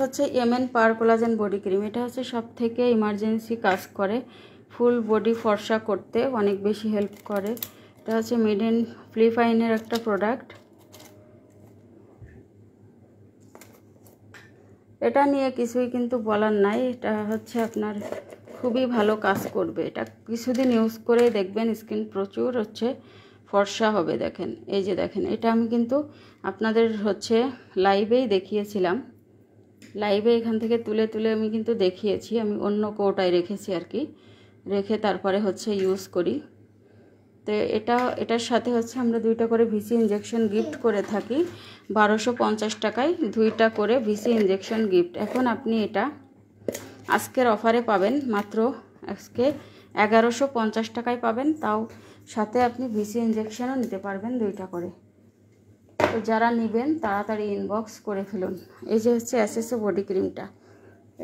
এমএন পাওয়ার কোলাজেন বডি ক্রিম। এটা সব থেকে ইমার্জেন্সি কাজ করে, ফুল বডি ফর্সা করতে অনেক বেশি হেল্প করে। এটা মেড ইন ফিলিপাইনের একটা প্রোডাক্ট। এটা নিয়ে কিছুই কিন্তু বলার নাই। এটা আপনার খুবই ভালো কাজ করবে। এটা কিছুদিন ইউজ করে দেখবেন স্কিন প্রচুর ফর্সা হবে। দেখেন, এই যে দেখেন, এটা আমি কিন্তু আপনাদের লাইভেই দেখিয়েছিলাম। লাইভে এখান থেকে তুলে তুলে আমি কিন্তু দেখিয়েছি। আমি অন্য কৌটায় রেখেছি আর কি, রেখে তারপরে ইউজ করি। তো এটার সাথে আমরা 2টা করে ভিসি ইনজেকশন গিফট করে থাকি। 1250 টাকায় 2টা করে ভিসি ইনজেকশন গিফট। এখন আপনি এটা আজকের অফারে পাবেন, মাত্র আজকে 1150 টাকায় পাবেন। তাও সাথে আপনি ভিসি ইনজেকশনও নিতে পারবেন 2টা করে। তো যারা নেবেন তাড়াতাড়ি ইনবক্স করে ফেলুন। এই যে এসএসও বডি ক্রিমটা,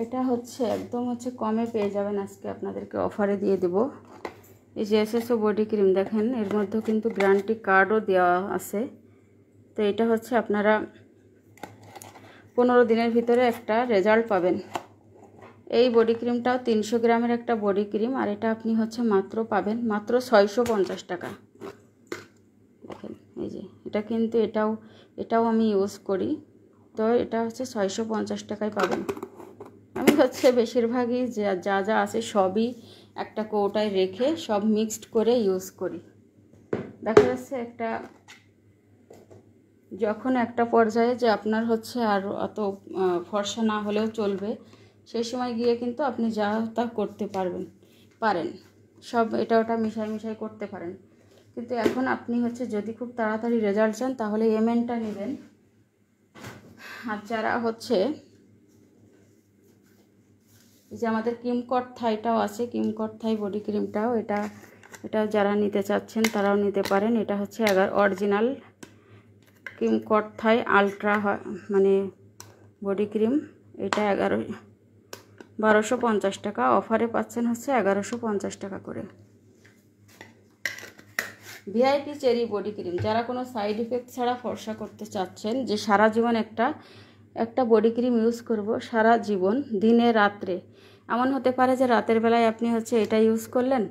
এটা একদম কমে পেয়ে যাবেন। আজকে আপনাদেরকে অফারে দিয়ে দেব। এই যে এসএসও বডি ক্রিম দেখেন, এর মধ্যে কিন্তু গ্যারান্টি কার্ডও দেওয়া আছে। তো এটা আপনারা 15 দিনের ভিতরে একটা রেজাল্ট পাবেন। এই বডি ক্রিমটাও 300 গ্রামের একটা বডি ক্রিম, আর এটা আপনি মাত্র পাবেন মাত্র 650 টাকা। দেখেন, এই যে এটা কিন্তু এটাও আমি ইউজ করি। তো এটা 650 টাকায় পাবেন। আমি বেশিরভাগই যা যা আছে সবই একটা কৌটায় রেখে সব মিক্সড করে ইউজ করি। দেখা যাচ্ছে যখন একটা পর্যায়ে যে আপনার আর অত ফর্সা না হলেও চলবে, সেই সময় গিয়ে কিন্তু আপনি যা তা করতে পারেন সব এটা ওটা মিশাই করতে পারেন। কিন্তু এখন আপনি যদি খুব তাড়াতাড়ি রেজাল্ট চান তাহলে এমএনটা নেবেন। আর যারা এই যে আমাদের কিমকট থাইটাও আছে, কিমকট থাই বডি ক্রিমটাও, এটা যারা নিতে চাচ্ছেন তারাও নিতে পারেন। এটা অরিজিনাল কিমকট থাই আলট্রা মানে বডি ক্রিম। এটা 1250 টাকা, অফারে পাচ্ছেন 1150 টাকা করে। ভিআইপি চেরি বডি ক্রিম, যারা কোনো সাইড ইফেক্ট ছাড়া ফর্সা করতে চাচ্ছেন, যে সারা জীবন একটা বডি ক্রিম ইউজ করব সারা জীবন, দিনে রাত্রে। এমন হতে পারে যে রাতের বেলায় আপনি এটা ইউজ করলেন,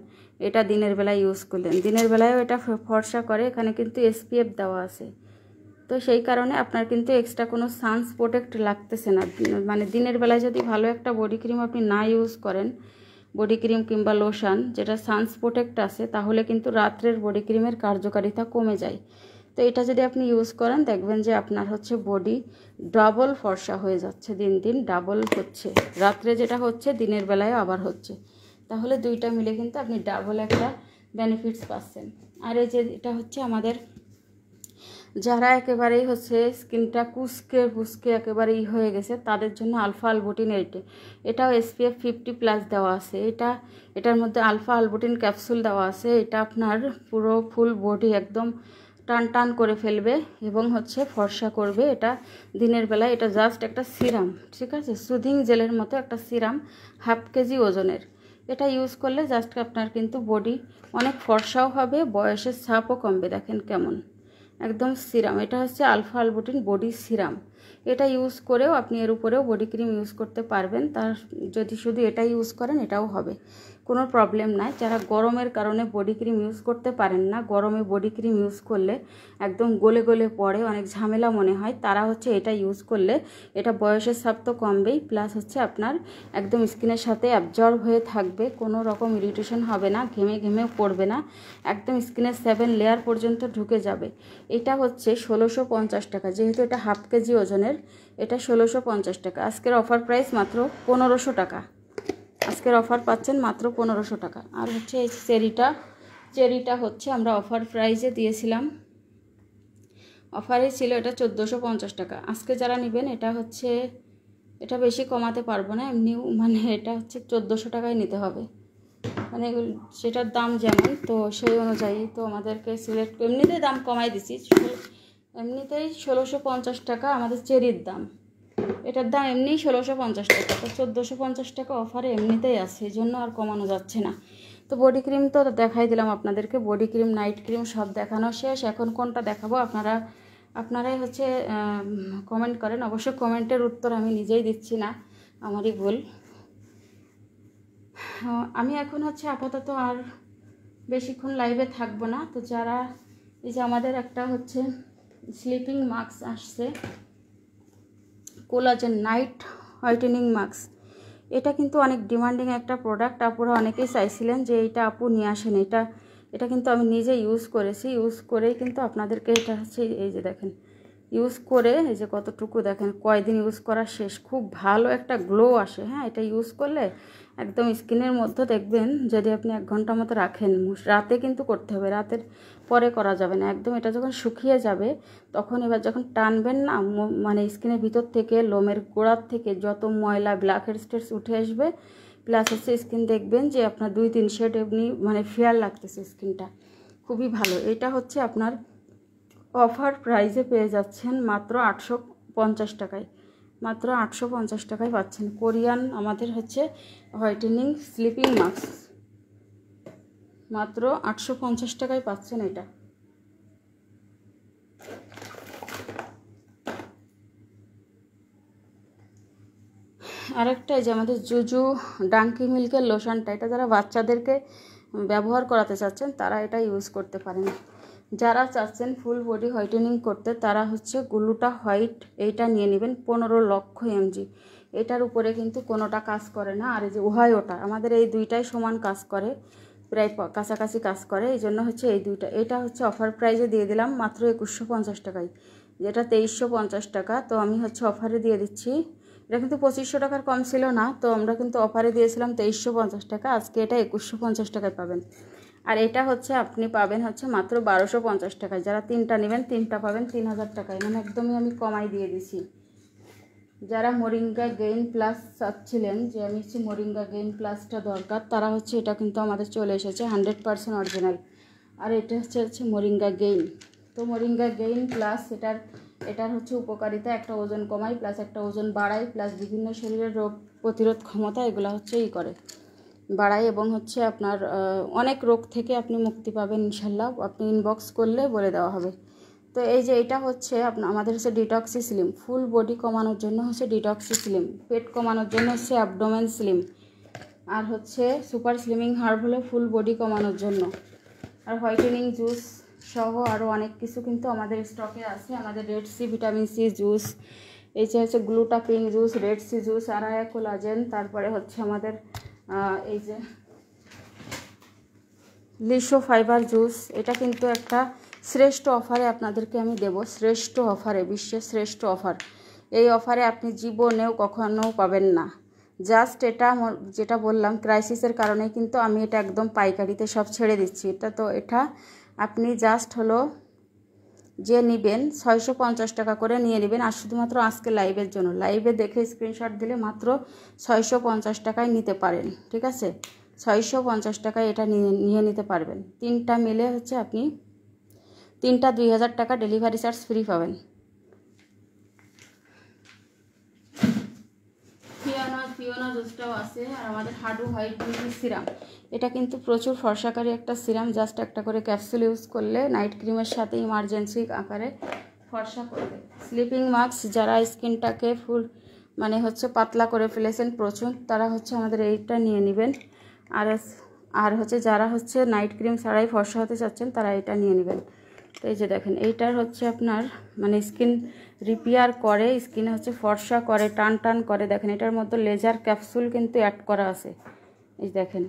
এটা দিনের বেলায় ইউজ করলেন। দিনের বেলায়ও এটা ফর্সা করে, এখানে কিন্তু এসপিএফ দেওয়া আছে। তো সেই কারণে আপনার কিন্তু এক্সট্রা কোনো সানস প্রোটেক্ট লাগতেছে না। মানে দিনের বেলায় যদি ভালো একটা বডি ক্রিম আপনি না ইউজ করেন, বডি ক্রিম কিংবা লোশন যেটা সানস প্রোটেক্ট আছে, তাহলে কিন্তু রাত্রের বডি ক্রিমের কার্যকারিতা কমে যায়। তো এটা যদি আপনি ইউজ করেন দেখবেন যে আপনার বডি ডাবল ফর্সা হয়ে যাচ্ছে, দিন দিন ডাবল হচ্ছে। রাত্রে যেটা দিনের বেলায় আবার হচ্ছে। তাহলে 2টা মিলে কিন্তু আপনি ডাবল একটা বেনিফিটস পাচ্ছেন। আর এই যে এটা আমাদের যারা একেবারেই স্কিনটা কুচকে একেবারেই হয়ে গেছে, তাদের জন্য আলফা আলবুটিন এটাও SPF 50+ দেওয়া আছে। এটার মধ্যে আলফা আলবুটিন ক্যাপসুল দেওয়া আছে। এটা আপনার পুরো ফুল বডি একদম টান করে ফেলবে এবং ফর্সা করবে। এটা দিনের বেলায় এটা জাস্ট একটা সিরাম, ঠিক আছে, সুদিং জেলের মতো একটা সিরাম, 1/2 কেজি ওজনের। এটা ইউজ করলে জাস্ট আপনার কিন্তু বডি অনেক ফর্সাও হবে, বয়সের ছাপও কমবে। দেখেন কেমন একদম সিরাম। এটা আলফা আলবুটিন বডি সিরাম। এটা ইউজ করেও আপনি এর উপরেও বডি ক্রিম ইউজ করতে পারবেন। তার যদি শুধু এটা ইউজ করেন এটাও হবে, কোনো প্রবলেম নাই। যারা গরমের কারণে বডি ক্রিম ইউজ করতে পারেন না, গরমে বডি ক্রিম ইউজ করলে একদম গলে পড়ে, অনেক ঝামেলা মনে হয়, তারা এটা ইউজ করলে এটা বয়সের ছাপ তো কমবেই, প্লাস আপনার একদম স্কিনের সাথে অ্যাবজর্ব হয়ে থাকবে, কোনো রকম ইরিটেশন হবে না, ঘেমে পড়বে না, একদম স্কিনের 7 লেয়ার পর্যন্ত ঢুকে যাবে। এটা 1650 টাকা, যেহেতু এটা 1/2 কেজি ওজনের, এটা 1650 টাকা। আজকের অফার প্রাইস মাত্র 1500 টাকা। আজকের অফার পাচ্ছেন মাত্র 1500 টাকা। আর হচ্ছে এই চেরিটা হচ্ছে আমরা অফার প্রাইসে দিয়েছিলাম, অফারে ছিল এটা 1450 টাকা। আজকে যারা নেবেন এটা বেশি কমাতে পারবো না, এমনি মানে এটা হচ্ছে 1400 টাকায় নিতে হবে, মানে সেটার দাম যেমন, তো সেই অনুযায়ী তো আমাদেরকে সিলেক্ট, এমনিতেই দাম কমাই দিছি, এমনিতেই 1650 টাকা আমাদের চেরির দাম, এটার দাম এমনিই 1650 টাকা, তো 1450 টাকা অফারে এমনিতেই আছে, এই জন্য আর কমানো যাচ্ছে না। তো বডি ক্রিম তো দেখাই দিলাম আপনাদেরকে, বডি ক্রিম নাইট ক্রিম সব দেখানো শেষ। এখন কোনটা দেখাবো আপনারাই হচ্ছে কমেন্ট করেন। অবশ্য কমেন্টের উত্তর আমি নিজেই দিচ্ছি না, আমারই ভুল। আমি এখন হচ্ছে আপাতত আর বেশিক্ষণ লাইভে থাকবো না। তো যারা এই যে আমাদের একটা হচ্ছে স্লিপিং মাস্ক আসছে, কোলাজেন নাইট হোয়াইটেনিং মাস্ক, এটা কিন্তু অনেক ডিমান্ডিং একটা প্রোডাক্ট। আপুরা অনেকেই চাইছিলেন যে এইটা আপু নিয়ে আসেন, এটা কিন্তু আমি নিজে ইউজ করেছি, ইউজ করেই কিন্তু আপনাদেরকে এটা হচ্ছে এই যে দেখেন ইউজ করে এই যে কতটুকু দেখেন, কয়দিন ইউজ করা শেষ, খুব ভালো একটা গ্লো আসে। হ্যাঁ, এটা ইউজ করলে একদম স্কিনের মধ্যে দেখবেন, যদি আপনি 1 ঘন্টা মতো রাখেন, রাতে কিন্তু করতে হবে, রাতের পরে করা যাবে না, একদম এটা যখন শুকিয়ে যাবে তখন এবার যখন টানবেন না, মানে স্কিনের ভিতর থেকে লোমের গোড়ার থেকে যত ময়লা ব্ল্যাক হেডস উঠে আসবে, প্লাস হচ্ছে স্কিন দেখবেন যে আপনার 2-3 শেড এমনি মানে ফেয়ার লাগতেছে স্কিনটা, খুবই ভালো। এটা হচ্ছে আপনার অফার প্রাইসে পেয়ে যাচ্ছেন মাত্র 850 টাকায়, মাত্র 850 টাকায় পাচ্ছেন কোরিয়ান আমাদের হচ্ছে হোয়াইটেনিং স্লিপিং মাস্ক, মাত্র 850 টাকায় পাচ্ছেন এটা। আরেকটা যে আমাদের জুজু ডাঙ্কি মিল্কের লোশনটা, এটা যারা বাচ্চাদেরকে ব্যবহার করাতে চাচ্ছেন তারা এটা ইউজ করতে পারেন। যারা চাচ্ছেন ফুল বডি হোয়াইটেনিং করতে তারা হচ্ছে গ্লুটা হোয়াইট এইটা নিয়ে নেবেন, 15 লক্ষ mg। এটার উপরে কিন্তু কোনোটা কাজ করে না। আর এই যে ওহায়োটা, আমাদের এই দুইটাই সমান কাজ করে, প্রায় কাছাকাছি কাজ করে, এই জন্য হচ্ছে এই দুইটা। এটা হচ্ছে অফার প্রাইসে দিয়ে দিলাম মাত্র 2150 টাকায়, যেটা 2350 টাকা, তো আমি হচ্ছে অফারে দিয়ে দিচ্ছি। এটা কিন্তু 2500 টাকার কম ছিল না, তো আমরা কিন্তু অফারে দিয়েছিলাম 2350 টাকা, আজকে এটা 2150 টাকায় পাবেন। আর এটা হচ্ছে আপনি পাবেন হচ্ছে মাত্র 1250 টাকায়। যারা 3টা নেবেন 3টা পাবেন 3000 টাকায়, মানে একদমই আমি কমাই দিয়ে দিছি। যারা মোরিঙ্গা গেইন প্লাস চাচ্ছিলেন যে আমি হচ্ছে মোরিঙ্গা গেইন প্লাসটা দরকার, তারা হচ্ছে এটা কিন্তু আমাদের চলে এসেছে 100% অরিজিনাল। আর এটা হচ্ছে মোরিঙ্গা গেইন। তো মোরিঙ্গা গেইন প্লাস এটার হচ্ছে উপকারিতা, একটা ওজন কমায়, প্লাস একটা ওজন বাড়ায়, প্লাস বিভিন্ন শরীরের রোগ প্রতিরোধ ক্ষমতা এগুলো হচ্ছে করে বাড়ায়, এবং হচ্ছে আপনার অনেক রোগ থেকে আপনি মুক্তি পাবেন ইনশাল্লাহ। আপনি ইনবক্স করলে বলে দেওয়া হবে। তো এই যে এটা হচ্ছে আমাদের হচ্ছে ডিটক্সি স্লিম, ফুল বডি কমানোর জন্য হচ্ছে ডিটক্সি স্লিম, পেট কমানোর জন্য হচ্ছে অ্যাবডোমেন স্লিম, আর হচ্ছে সুপার স্লিমিং হার্ব হলো ফুল বডি কমানোর জন্য। আর হোয়াইটেনিং জুস সহ আরও অনেক কিছু কিন্তু আমাদের স্টকে আছে। আমাদের red C vitamin C juice, এই যে হচ্ছে গ্লুটাপিং জুস, রেড সি জুস, আরায়া কোলাজেন, তারপরে হচ্ছে আমাদের এই যে লিশো ফাইবার জুস, এটা কিন্তু একটা শ্রেষ্ঠ অফারে আপনাদেরকে আমি দেব, শ্রেষ্ঠ অফারে, বিশ্বের শ্রেষ্ঠ অফার। এই অফারে আপনি জীবনেও কখনো পাবেন না। জাস্ট এটা যেটা বললাম ক্রাইসিসের কারণে কিন্তু আমি এটা একদম পাইকারিতে সব ছেড়ে দিচ্ছি। এটা আপনি জাস্ট হলো যে নেবেন 650 টাকা করে নিয়ে নেবেন, আর শুধুমাত্র আজকে লাইভের জন্য, লাইভে দেখে স্ক্রিনশট দিলে মাত্র 650 টাকায় নিতে পারেন, ঠিক আছে? 650 টাকায় এটা নিয়ে নিতে পারবেন। 3টা মিলে হচ্ছে আপনি 3টা 2000 টাকা ডেলিভারি চার্জ ফ্রি পাবেন। ফিওনা জুসটাও আছে। আর আমাদের হাডু হোয়াইট বিউটি সিরাম, এটা কিন্তু প্রচুর ফর্সাকারী একটা সিরাম, জাস্ট একটা করে ক্যাপসুল ইউজ করলে নাইট ক্রিমের সাথে ইমার্জেন্সি আকারে ফর্সা করবে। স্লিপিং মাস্ক, যারা স্কিনটাকে ফুল মানে হচ্ছে পাতলা করে ফেলেছেন প্রচুর, তারা হচ্ছে আমাদের এইটা নিয়ে নেবেন। আর হচ্ছে যারা হচ্ছে নাইট ক্রিম ছাড়াই ফর্সা হতে চাচ্ছেন তারা এটা নিয়ে নেবেন। তো এই যে দেখেন, এইটার হচ্ছে আপনার মানে স্কিন রিপেয়ার করে, স্কিনে হচ্ছে ফর্সা করে, টান করে। দেখেন এটার মধ্যে লেজার ক্যাপসুল কিন্তু অ্যাড করা আছে, এই দেখেন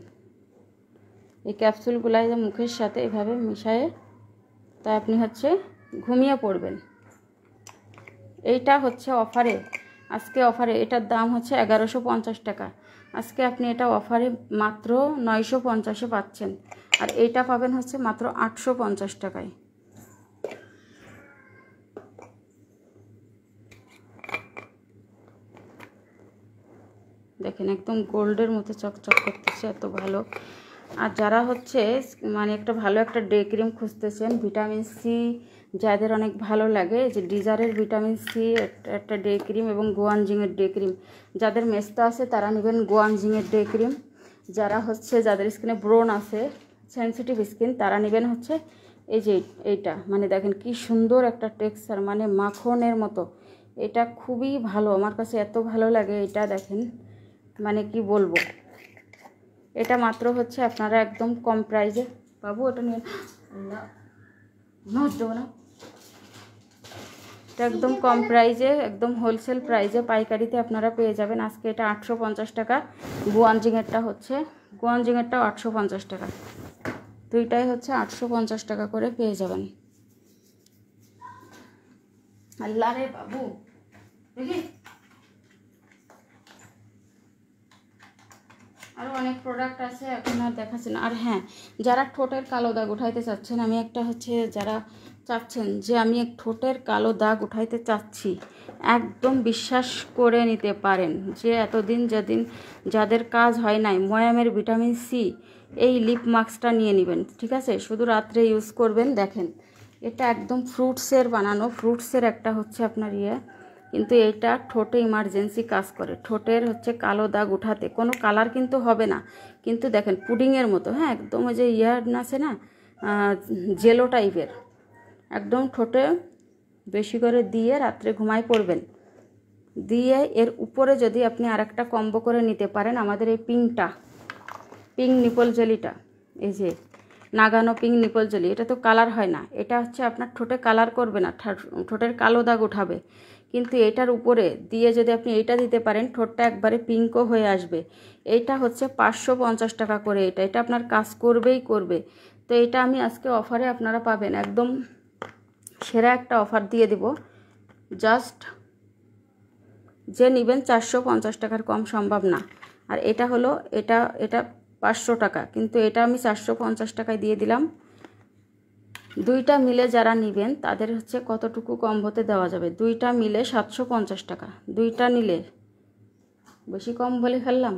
এই ক্যাপসুলগুলাই যে মুখের সাথে এভাবে মিশায়ে তাই আপনি হচ্ছে ঘুমিয়ে পড়বেন। এইটা হচ্ছে অফারে, আজকে অফারে, এটার দাম হচ্ছে 1150 টাকা। আজকে আপনি এটা অফারে মাত্র 950-এ পাচ্ছেন, আর এইটা পাবেন হচ্ছে মাত্র 850 টাকায়। দেখেন একদম গোল্ডের মতো চকচক করতেছে, এত ভালো। আর যারা হচ্ছে মানে একটা ভালো একটা ডে ক্রিম খুঁজতেছেন, ভিটামিন সি যাদের অনেক ভালো লাগে, যে ডিজারের ভিটামিন সি একটা ডে ক্রিম এবং গোয়ানজিংয়ের ডে ক্রিম, যাদের মেস্তা আছে তারা নেবেন গোয়ানজিংয়ের ডে ক্রিম। যারা হচ্ছে যাদের স্কিনে ব্রণ আছে, সেন্সিটিভ স্কিন, তারা নেবেন হচ্ছে এই যে এইটা। মানে দেখেন কি সুন্দর একটা টেক্সচার, মানে মাখনের মতো। এটা খুবই ভালো, আমার কাছে এত ভালো লাগে এটা। দেখেন মানে কি বলবো, এটা মাত্র হচ্ছে আপনারা একদম কম প্রাইজে পাবো। এটা নিয়ে না, এটা একদম কম প্রাইজে, একদম হোলসেল প্রাইজে পাইকারিতে আপনারা পেয়ে যাবেন। আজকে এটা 850 টাকা। গোয়ানজিংয়েরটা হচ্ছে, গোয়ানজিংয়েরটাও 850 টাকা। দুইটাই হচ্ছে 850 টাকা করে পেয়ে যাবেন। আল্লাহ রে বাবু, দেখি আরও অনেক প্রোডাক্ট আছে, এখন আর দেখাচ্ছি না। আর হ্যাঁ, যারা ঠোঁটের কালো দাগ উঠাইতে চাচ্ছেন, আমি একটা হচ্ছে যারা চাচ্ছেন যে আমি এক ঠোঁটের কালো দাগ উঠাইতে চাচ্ছি, একদম বিশ্বাস করে নিতে পারেন যে এতদিন যাদের কাজ হয় নাই, ময়ামের ভিটামিন সি এই লিপ মাস্কটা নিয়ে নেবেন, ঠিক আছে? শুধু রাত্রে ইউজ করবেন। দেখেন এটা একদম ফ্রুটসের বানানো, ফ্রুটসের একটা হচ্ছে আপনার কিন্তু এটা ঠোঁটে ইমার্জেন্সি কাজ করে, ঠোঁটের হচ্ছে কালো দাগ উঠাতে। কোনো কালার কিন্তু হবে না, কিন্তু দেখেন পুডিংয়ের মতো, হ্যাঁ একদম ওই যে আছে না জেলো টাইপের, একদম ঠোঁটে বেশি করে দিয়ে রাত্রে ঘুমায় পড়বেন। দিয়ে এর উপরে যদি আপনি আরেকটা কম্বো করে নিতে পারেন, আমাদের এই পিঙ্ক নিপল জেলিটা, এই যে নাগানো পিঙ্ক নিপল জেলি, এটা তো কালার হয় না, এটা হচ্ছে আপনার ঠোঁটে কালার করবে না, ঠোঁটের কালো দাগ উঠাবে। কিন্তু এটার উপরে দিয়ে যদি আপনি এইটা দিতে পারেন, ঠোঁটটা একবারে পিঙ্কও হয়ে আসবে। এইটা হচ্ছে 550 টাকা করে। এটা আপনার কাজ করবেই করবে। তো এটা আমি আজকে অফারে আপনারা পাবেন, একদম সেরা একটা অফার দিয়ে দিব। জাস্ট যে নেবেন 450 টাকার কম সম্ভব না। আর এটা হলো এটা 500 টাকা, কিন্তু এটা আমি 450 টাকায় দিয়ে দিলাম। দুইটা মিলে যারা নেবেন তাদের হচ্ছে কতটুকু কম হতে দেওয়া যাবে, দুইটা মিলে 750 টাকা। দুইটা নিলে বেশি কম বলে ফেললাম,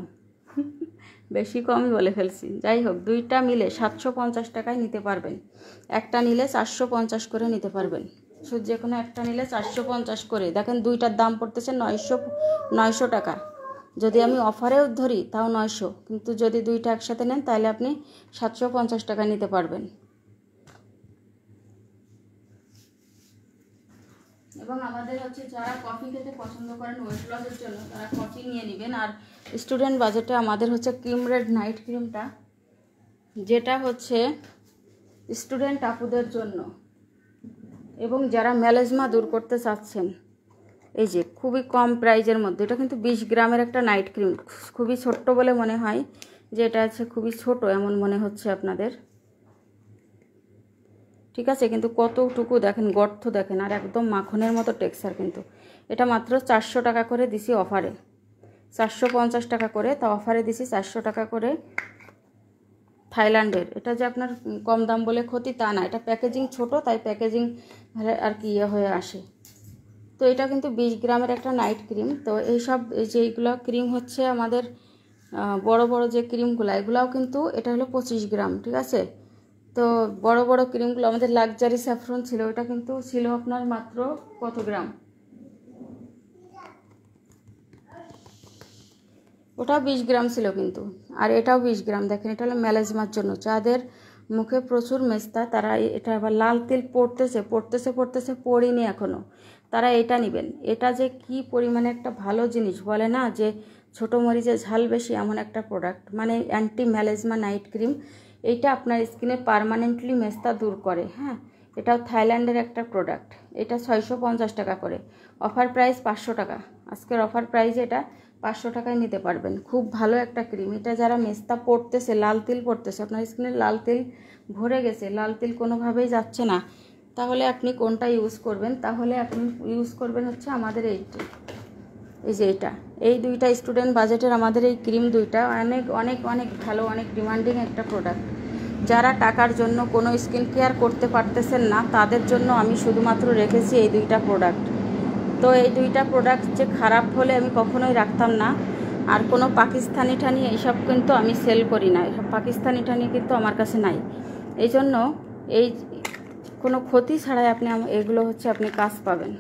বেশি কমই বলে ফেলছি, যাই হোক, দুইটা মিলে 750 টাকায় নিতে পারবেন। একটা নিলে 450 করে নিতে পারবেন, শুধু যে কোনো একটা নিলে 450 করে। দেখেন দুইটার দাম পড়তেছে 900 টাকা। যদি আমি অফারেও ধরি তাও 900, কিন্তু যদি দুইটা একসাথে নেন তাহলে আপনি 750 টাকা নিতে পারবেন। এবং আমাদের হচ্ছে যারা কফি খেতে পছন্দ করেন ওয়েট লসের জন্য, তারা কফি নিয়ে নেবেন। আর স্টুডেন্ট বাজেটে আমাদের হচ্ছে ক্রিম রেড নাইট ক্রিমটা, যেটা হচ্ছে স্টুডেন্ট আপুদের জন্য এবং যারা ম্যালেজমা দূর করতে চাচ্ছেন, এই যে খুবই কম প্রাইজের মধ্যে। এটা কিন্তু 20 গ্রামের একটা নাইট ক্রিম, খুবই ছোট্ট বলে মনে হয়, যে এটা আছে খুবই ছোট এমন মনে হচ্ছে আপনাদের, ঠিক আছে? কিন্তু কতটুকু দেখেন, গর্ত দেখেন, আর একদম মাখনের মতো টেক্সচার। কিন্তু এটা মাত্র 400 টাকা করে দিছি অফারে, 450 টাকা করে, তা অফারে দিছি 400 টাকা করে। থাইল্যান্ডের, এটা যে আপনার কম দাম বলে ক্ষতি তা না, এটা প্যাকেজিং ছোট, তাই প্যাকেজিং আর কি হয়ে আসে। তো এটা কিন্তু 20 গ্রামের একটা নাইট ক্রিম। তো এইসব যে এইগুলো ক্রিম হচ্ছে আমাদের বড় বড় যে ক্রিমগুলো, এগুলাও কিন্তু এটা হলো 25 গ্রাম, ঠিক আছে? তো বড় বড় ক্রিমগুলো আমাদের লাক্সারি স্যাফরন ছিল, এটা কিন্তু ছিল আপনার মাত্র কত গ্রাম, ওটাও 20 গ্রাম ছিল কিন্তু, আর এটাও 20 গ্রাম। দেখেন এটা হলো ম্যালেজমার জন্য, যাদের মুখে প্রচুর মেস্তা, তারা এটা আবার লাল তিল পড়তেছে পড়িনি এখনও, তারা এটা নেবেন। এটা যে কি পরিমাণে একটা ভালো জিনিস, বলে না যে ছোটো মরিচে ঝাল বেশি, এমন একটা প্রোডাক্ট, মানে অ্যান্টি ম্যালেজমা নাইট ক্রিম। এইটা আপনার স্কিনে পার্মানেন্টলি মেস্তা দূর করে। হ্যাঁ, এটাও থাইল্যান্ডের একটা প্রোডাক্ট। এটা 650 টাকা করে, অফার প্রাইস 500 টাকা। আজকের অফার প্রাইস এটা 500 টাকায় নিতে পারবেন। খুব ভালো একটা ক্রিম এটা। যারা মেস্তা পড়তেছে, লাল তিল পড়তেছে, আপনার স্কিনে লাল তিল ভরে গেছে, লাল তিল কোনোভাবেই যাচ্ছে না, তাহলে আপনি কোনটা ইউজ করবেন? তাহলে আপনি ইউজ করবেন হচ্ছে আমাদের এই যে এটা এই দুইটা স্টুডেন্ট বাজেটের আমাদের এই ক্রিম দুইটা অনেক অনেক অনেক ভালো, অনেক ডিমান্ডিং একটা প্রোডাক্ট। যারা টাকার জন্য কোনো স্কিন কেয়ার করতে পারতেছেন না তাদের জন্য আমি শুধুমাত্র রেখেছি এই দুইটা প্রোডাক্ট। তো এই দুইটা প্রোডাক্ট যে খারাপ হলে আমি কখনোই রাখতাম না। আর কোনো পাকিস্তানি ঠানি এইসব কিন্তু আমি সেল করি না, এসব পাকিস্তানি ঠানি কিন্তু আমার কাছে নাই। এই জন্য এই কোনো ক্ষতি ছাড়াই আপনি এগুলো হচ্ছে আপনি কাজ পাবেন।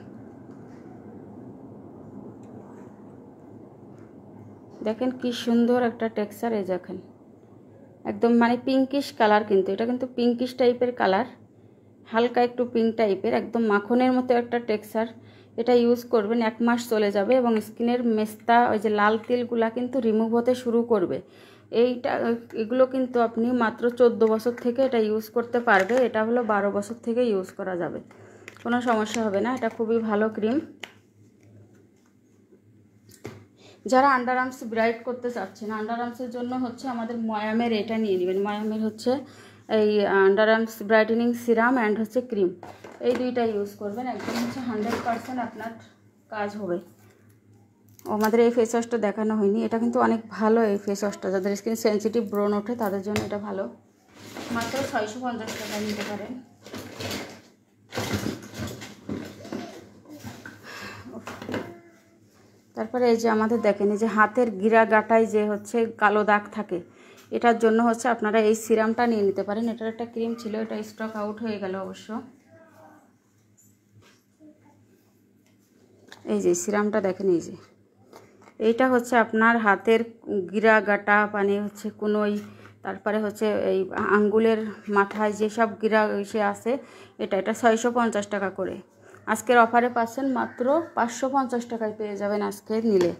দেখেন কি সুন্দর একটা টেক্সচার, এই দেখেন একদম মানে পিঙ্কিশ কালার, কিন্তু এটা কিন্তু পিঙ্কিশ টাইপের কালার, হালকা একটু পিঙ্ক টাইপের, একদম মাখনের মতো একটা টেক্সচার। এটা ইউজ করবেন 1 মাস চলে যাবে এবং স্কিনের মেস্তা ওই যে লাল তিলগুলা কিন্তু রিমুভ হতে শুরু করবে। এগুলো কিন্তু আপনি মাত্র 14 বছর থেকে এটা ইউজ করতে পারবে। এটা হলো 12 বছর থেকে ইউজ করা যাবে, কোনো সমস্যা হবে না। এটা খুবই ভালো ক্রিম। যারা আন্ডার আর্মস ব্রাইট করতে চাচ্ছেন, আন্ডার আর্মসের জন্য হচ্ছে আমাদের ময়ামের এটা নিয়ে নেবেন। ময়ামের হচ্ছে এই under arms brightening serum and হচ্ছে ক্রিম, এই দুইটা ইউজ করবেন, একদম হচ্ছে 100% আপনার কাজ হবে। আমাদের এই ফেস ওয়াশটা দেখানো হয়নি, এটা কিন্তু অনেক ভালো। এই ফেস ওয়াশটা যাদের স্কিন সেন্সিটিভ ব্রণ ওঠে তাদের জন্য এটা ভালো। মাত্র 650 টাকা নিতে পারেন। তারপরে এই যে আমাদের দেখেন এই যে হাতের গিরা গাটায় যে হচ্ছে কালো দাগ থাকে, এটার জন্য হচ্ছে আপনারা এই সিরামটা নিয়ে নিতে পারেন। এটার একটা ক্রিম ছিল, এটা স্টক আউট হয়ে গেল অবশ্য। এই যে সিরামটা দেখেন, এই যে এইটা হচ্ছে আপনার হাতের গিরা গাটা মানে হচ্ছে কোনোই, তারপরে হচ্ছে এই আঙ্গুলের মাথায় যেসব গিরা এসে আছে, এটা 650 টাকা করে। আজকের অফারে পাচ্ছেন মাত্র 550 টাকায় পেয়ে যাবেন আজকে নিলে।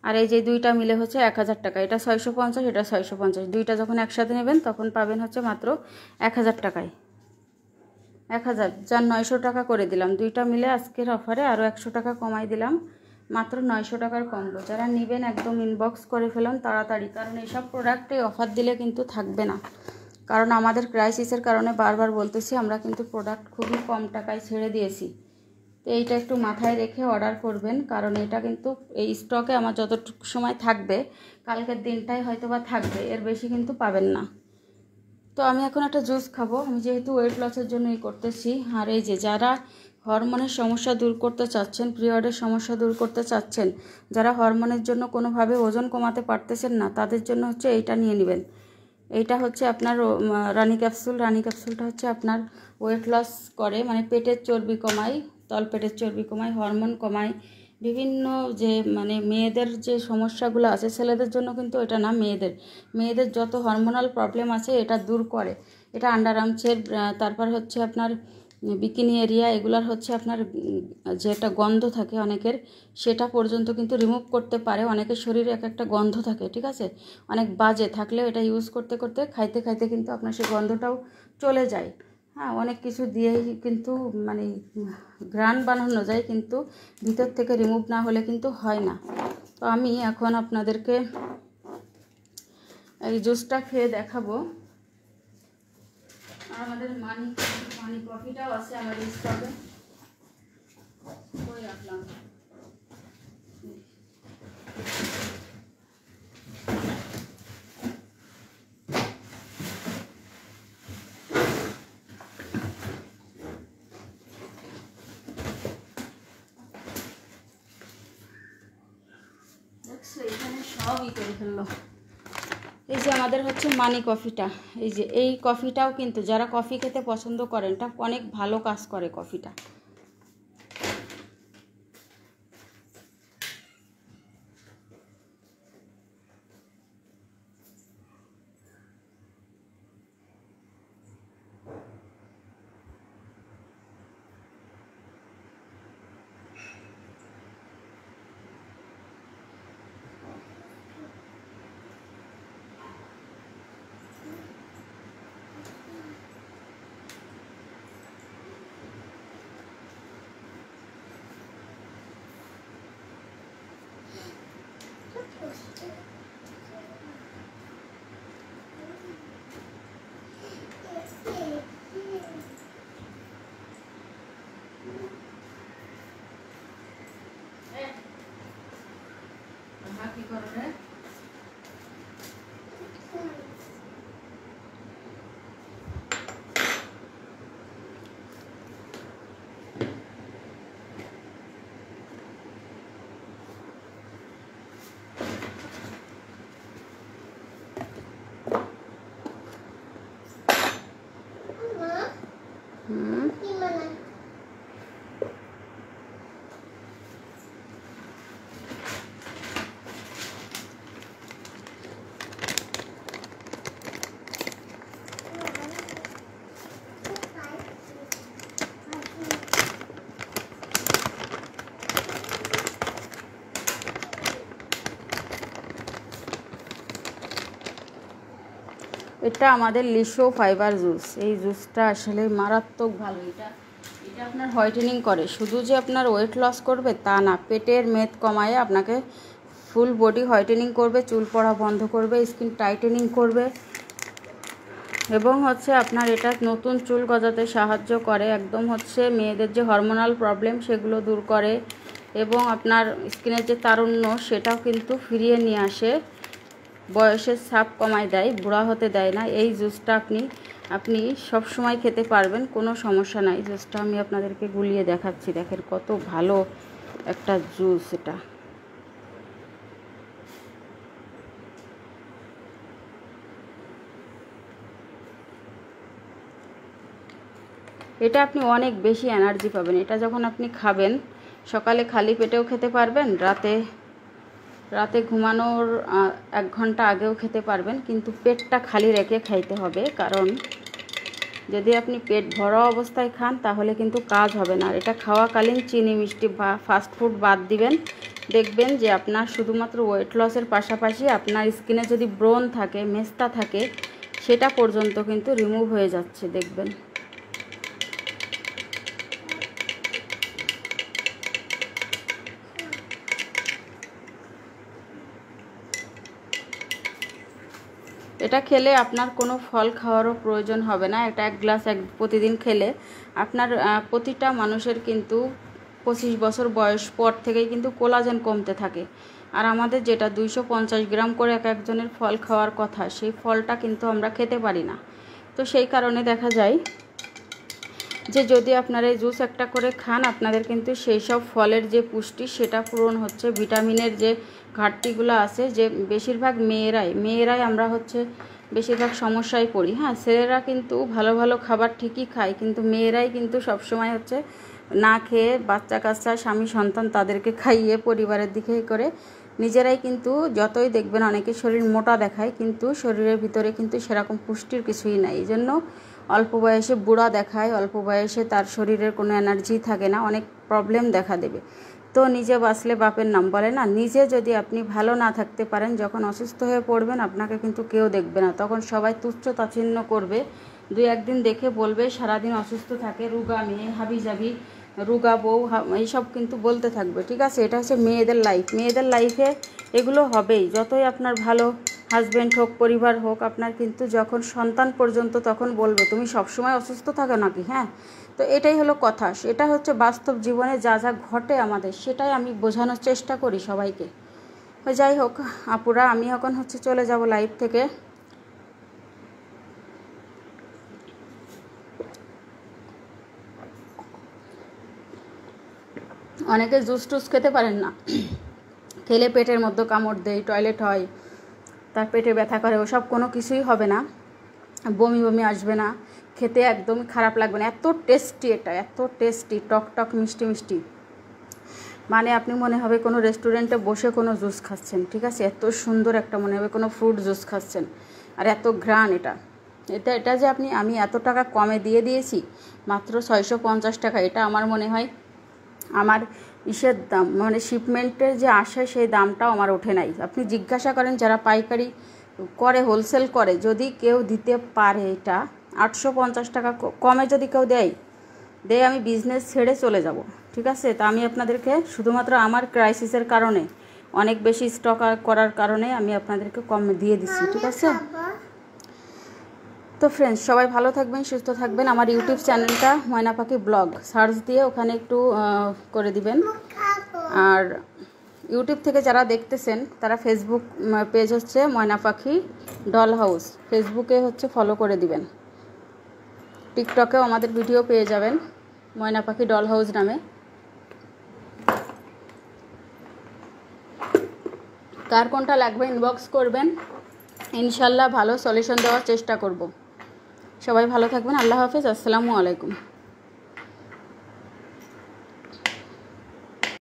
আর এই যে দুইটা মিলে হচ্ছে 1000 টাকা, এটা 650, এটা 650, দুইটা যখন একসাথে নেবেন তখন পাবেন হচ্ছে মাত্র 1000 টাকায়। 1000 যার 900 টাকা করে দিলাম, দুইটা মিলে আজকের অফারে আরও 100 টাকা কমাই দিলাম, মাত্র 900 টাকার কম্বো। যারা নেবেন একদম ইনবক্স করে ফেলুন তাড়াতাড়ি, কারণ এইসব প্রোডাক্টে অফার দিলে কিন্তু থাকবে না। কারণ আমাদের ক্রাইসিসের কারণে বারবার বলতেছি আমরা কিন্তু প্রোডাক্ট খুবই কম টাকায় ছেড়ে দিয়েছি। তো এইটা একটু মাথায় রেখে অর্ডার করবেন, কারণ এটা কিন্তু এই স্টকে আমার যতটুকু সময় থাকবে, কালকের দিনটাই হয়তো বা থাকবে, এর বেশি কিন্তু পাবেন না। তো আমি এখন একটা জুস খাবো, আমি যেহেতু ওয়েট লসের জন্য করতেছি। আর এই যে যারা হরমোনের সমস্যা দূর করতে চাচ্ছেন, পিরিয়ডের সমস্যা দূর করতে চাচ্ছেন, যারা হরমোনের জন্য কোনোভাবে ওজন কমাতে পারতেছেন না, তাদের জন্য হচ্ছে এইটা নিয়ে নেবেন। এইটা হচ্ছে আপনার রানী ক্যাপসুল। রানী ক্যাপসুলটা হচ্ছে আপনার ওয়েট লস করে, মানে পেটের চর্বি কমায়, তলপেটের চর্বি কমায়, হরমোন কমায়, বিভিন্ন যে মানে মেয়েদের যে সমস্যাগুলো আছে, ছেলেদের জন্য কিন্তু এটা না, মেয়েদের যত হরমোনাল প্রবলেম আছে এটা দূর করে। এটা আন্ডার আর্মসের, তারপর হচ্ছে আপনার বিকিনি এরিয়া, এগুলার হচ্ছে আপনার যে একটা গন্ধ থাকে অনেকের, সেটা পর্যন্ত কিন্তু রিমুভ করতে পারে। অনেকের শরীরে একটা গন্ধ থাকে, ঠিক আছে, অনেক বাজে থাকলেও এটা ইউজ করতে করতে খাইতে খাইতে কিন্তু আপনার সেই গন্ধটাও চলে যায়। হ্যাঁ, অনেক কিছু দিয়েই কিন্তু মানে ঘ্রাণ বানানো যায়, কিন্তু ভিতর থেকে রিমুভ না হলে কিন্তু হয় না। তো আমি এখন আপনাদেরকে এই জুসটা খেয়ে দেখাবো। আর আমাদের মানি কফিটাও আছে আমাদের স্টকে, ওই রাখলাম। এখানে সবই করে ফেললো। এই যে আমাদের হচ্ছে মানি কফিটা, এই যে এই কফিটাও কিন্তু যারা কফি খেতে পছন্দ করেন, এটা অনেক ভালো কাজ করে কফিটা। এটা আমাদের লিসো ফাইবার জুস। এই জুসটা আসলে মারাত্মক ভালো। এটা আপনার হোয়াইটেনিং করে, শুধু যে আপনার ওয়েট লস করবে তা না, পেটের মেদ কমায় আপনাকে ফুল বডি হোয়াইটেনিং করবে, চুল পড়া বন্ধ করবে, স্কিন টাইটেনিং করবে এবং হচ্ছে আপনার এটা নতুন চুল গজাতে সাহায্য করে। একদম হচ্ছে মেয়েদের যে হরমোনাল প্রবলেম সেগুলো দূর করে এবং আপনার স্কিনের যে তারুণ্য সেটাও কিন্তু ফিরিয়ে নিয়ে আসে, বয়সের ছাপ কমায় দেয়, বুড়া হতে দেয় না। এই জুসটা আপনি সব সময় খেতে পারবেন, কোনো সমস্যা নাই। জুসটা আমি আপনাদেরকে গুলিয়ে দেখাচ্ছি, দেখেন কত ভালো একটা জুস। এটা আপনি অনেক বেশি এনার্জি পাবেন। এটা যখন আপনি খাবেন, সকালে খালি পেটেও খেতে পারবেন, রাতে ঘুমানোর 1 ঘন্টা আগেও খেতে পারবেন, কিন্তু পেটটা খালি রেখে খাইতে হবে। কারণ যদি আপনি পেট ভরা অবস্থায় খান তাহলে কিন্তু কাজ হবে না। এটা খাওয়াকালীন চিনি মিষ্টি বা ফাস্টফুড বাদ দিবেন, দেখবেন যে আপনার শুধুমাত্র ওয়েট লসের পাশাপাশি আপনার স্কিনে যদি ব্রণ থাকে, মেস্তা থাকে, সেটা পর্যন্ত কিন্তু রিমুভ হয়ে যাচ্ছে, দেখবেন। এটা খেলে আপনার কোনো ফল খাওয়ারও প্রয়োজন হবে না। এটা 1 গ্লাস প্রতিদিন খেলে আপনার প্রতিটা মানুষের কিন্তু 25 বছর বয়স পর থেকেই কিন্তু কোলাজেন কমতে থাকে। আর আমাদের যেটা 250 গ্রাম করে একজনের ফল খাওয়ার কথা, সেই ফলটা কিন্তু আমরা খেতে পারি না। তো সেই কারণে দেখা যায় যে যদি আপনারা এই জুস একটা করে খান, আপনাদের কিন্তু সেই সব ফলের যে পুষ্টি সেটা পূরণ হচ্ছে। ভিটামিনের যে ঘাটতিগুলো আছে, যে বেশিরভাগ মেয়েরাই আমরা হচ্ছে বেশিরভাগ সমস্যায় পড়ি। হ্যাঁ, ছেলেরা কিন্তু ভালো ভালো খাবার ঠিকই খায়, কিন্তু মেয়েরাই কিন্তু সবসময় হচ্ছে না খেয়ে বাচ্চা কাচ্চা, স্বামী সন্তান তাদেরকে খাইয়ে পরিবারের দিকে করে নিজেরাই কিন্তু যতই দেখবেন অনেকে শরীর মোটা দেখায়, কিন্তু শরীরের ভিতরে কিন্তু সেরকম পুষ্টির কিছুই নাই। এই জন্য অল্প বয়সে বুড়া দেখায়, অল্প বয়সে তার শরীরের কোনো এনার্জি থাকে না, অনেক প্রবলেম দেখা দেবে। তো নিজে বাঁচলে বাপের নাম বলে না। নিজে যদি আপনি ভালো না থাকতে পারেন, যখন অসুস্থ হয়ে পড়বেন আপনাকে কিন্তু কেউ দেখবে না, তখন সবাই তুচ্ছ তাচ্ছিল্য করবে। 2-1 দিন দেখে বলবে সারাদিন অসুস্থ থাকে, রুগা মেয়ে, হাবিজাবি, রুগা বউ, এইসব কিন্তু বলতে থাকবে। ঠিক আছে, এটা হচ্ছে মেয়েদের লাইফে এগুলো হবেই। যতই আপনার ভালো হাজব্যান্ড হোক, পরিবার হোক, আপনার কিন্তু যখন সন্তান পর্যন্ত তখন বলবে তুমি সবসময় অসুস্থ থাকো নাকি। হ্যাঁ, তো এটাই হলো কথা। এটা হচ্ছে বাস্তব জীবনে যা যা ঘটে আমাদের, সেটাই আমি বোঝানোর চেষ্টা করি সবাইকে। যাই হোক আপুরা, আমি এখন হচ্ছে চলে যাব লাইভ থেকে। অনেকে জুস টুস খেতে পারেন না, খেলে পেটের মধ্যে কামড় দেয়, টয়লেট হয়, তার পেটে ব্যথা করে, ওসব কোনো কিছুই হবে না, বমি বমি আসবে না, খেতে একদমই খারাপ লাগবে না। এত টেস্টি, এটা এত টেস্টি, টক টক মিষ্টি মিষ্টি, মানে আপনি মনে হবে কোনো রেস্টুরেন্টে বসে কোনো জুস খাচ্ছেন। ঠিক আছে, এত সুন্দর একটা মনে হবে কোনো ফ্রুট জুস খাচ্ছেন, আর এত ঘ্রাণ। এটা যে আমি এত টাকা কমে দিয়ে দিয়েছি, মাত্র 650 টাকা। এটা আমার মনে হয় আমার ইসের দাম, মানে শিপমেন্টের যে আসে সেই দামটাও আমার ওঠে নাই। আপনি জিজ্ঞাসা করেন যারা পাইকারি করে, হোলসেল করে, যদি কেউ দিতে পারে এটা 850 টাকা কমে যদি কেউ দেয়, আমি বিজনেস ছেড়ে চলে যাব। ঠিক আছে, তা আমি আপনাদেরকে শুধুমাত্র আমার ক্রাইসিসের কারণে, অনেক বেশি স্টক করার কারণে আমি আপনাদেরকে কমে দিয়ে দিচ্ছি। ঠিক আছে, তো ফ্রেন্ডস সবাই ভালো থাকবেন, সুস্থ থাকবেন। আমার ইউটিউব চ্যানেলটা ময়না পাখি ব্লগ সার্চ দিয়ে ওখানে একটু করে দিবেন। আর ইউটিউব থেকে যারা দেখতেছেন তারা ফেসবুক পেজ হচ্ছে ময়না পাখি ডল হাউস, ফেসবুকে হচ্ছে ফলো করে দিবেন। টিকটকেও আমাদের ভিডিও পেয়ে যাবেন ময়না পাখি ডল হাউস নামে। কার কোনটা লাগবে ইনবক্স করবেন, ইনশাল্লাহ ভালো সলিউশন দেওয়ার চেষ্টা করব। সবাই ভালো থাকবেন, আল্লাহ হাফেজ, আসসালামু আলাইকুম।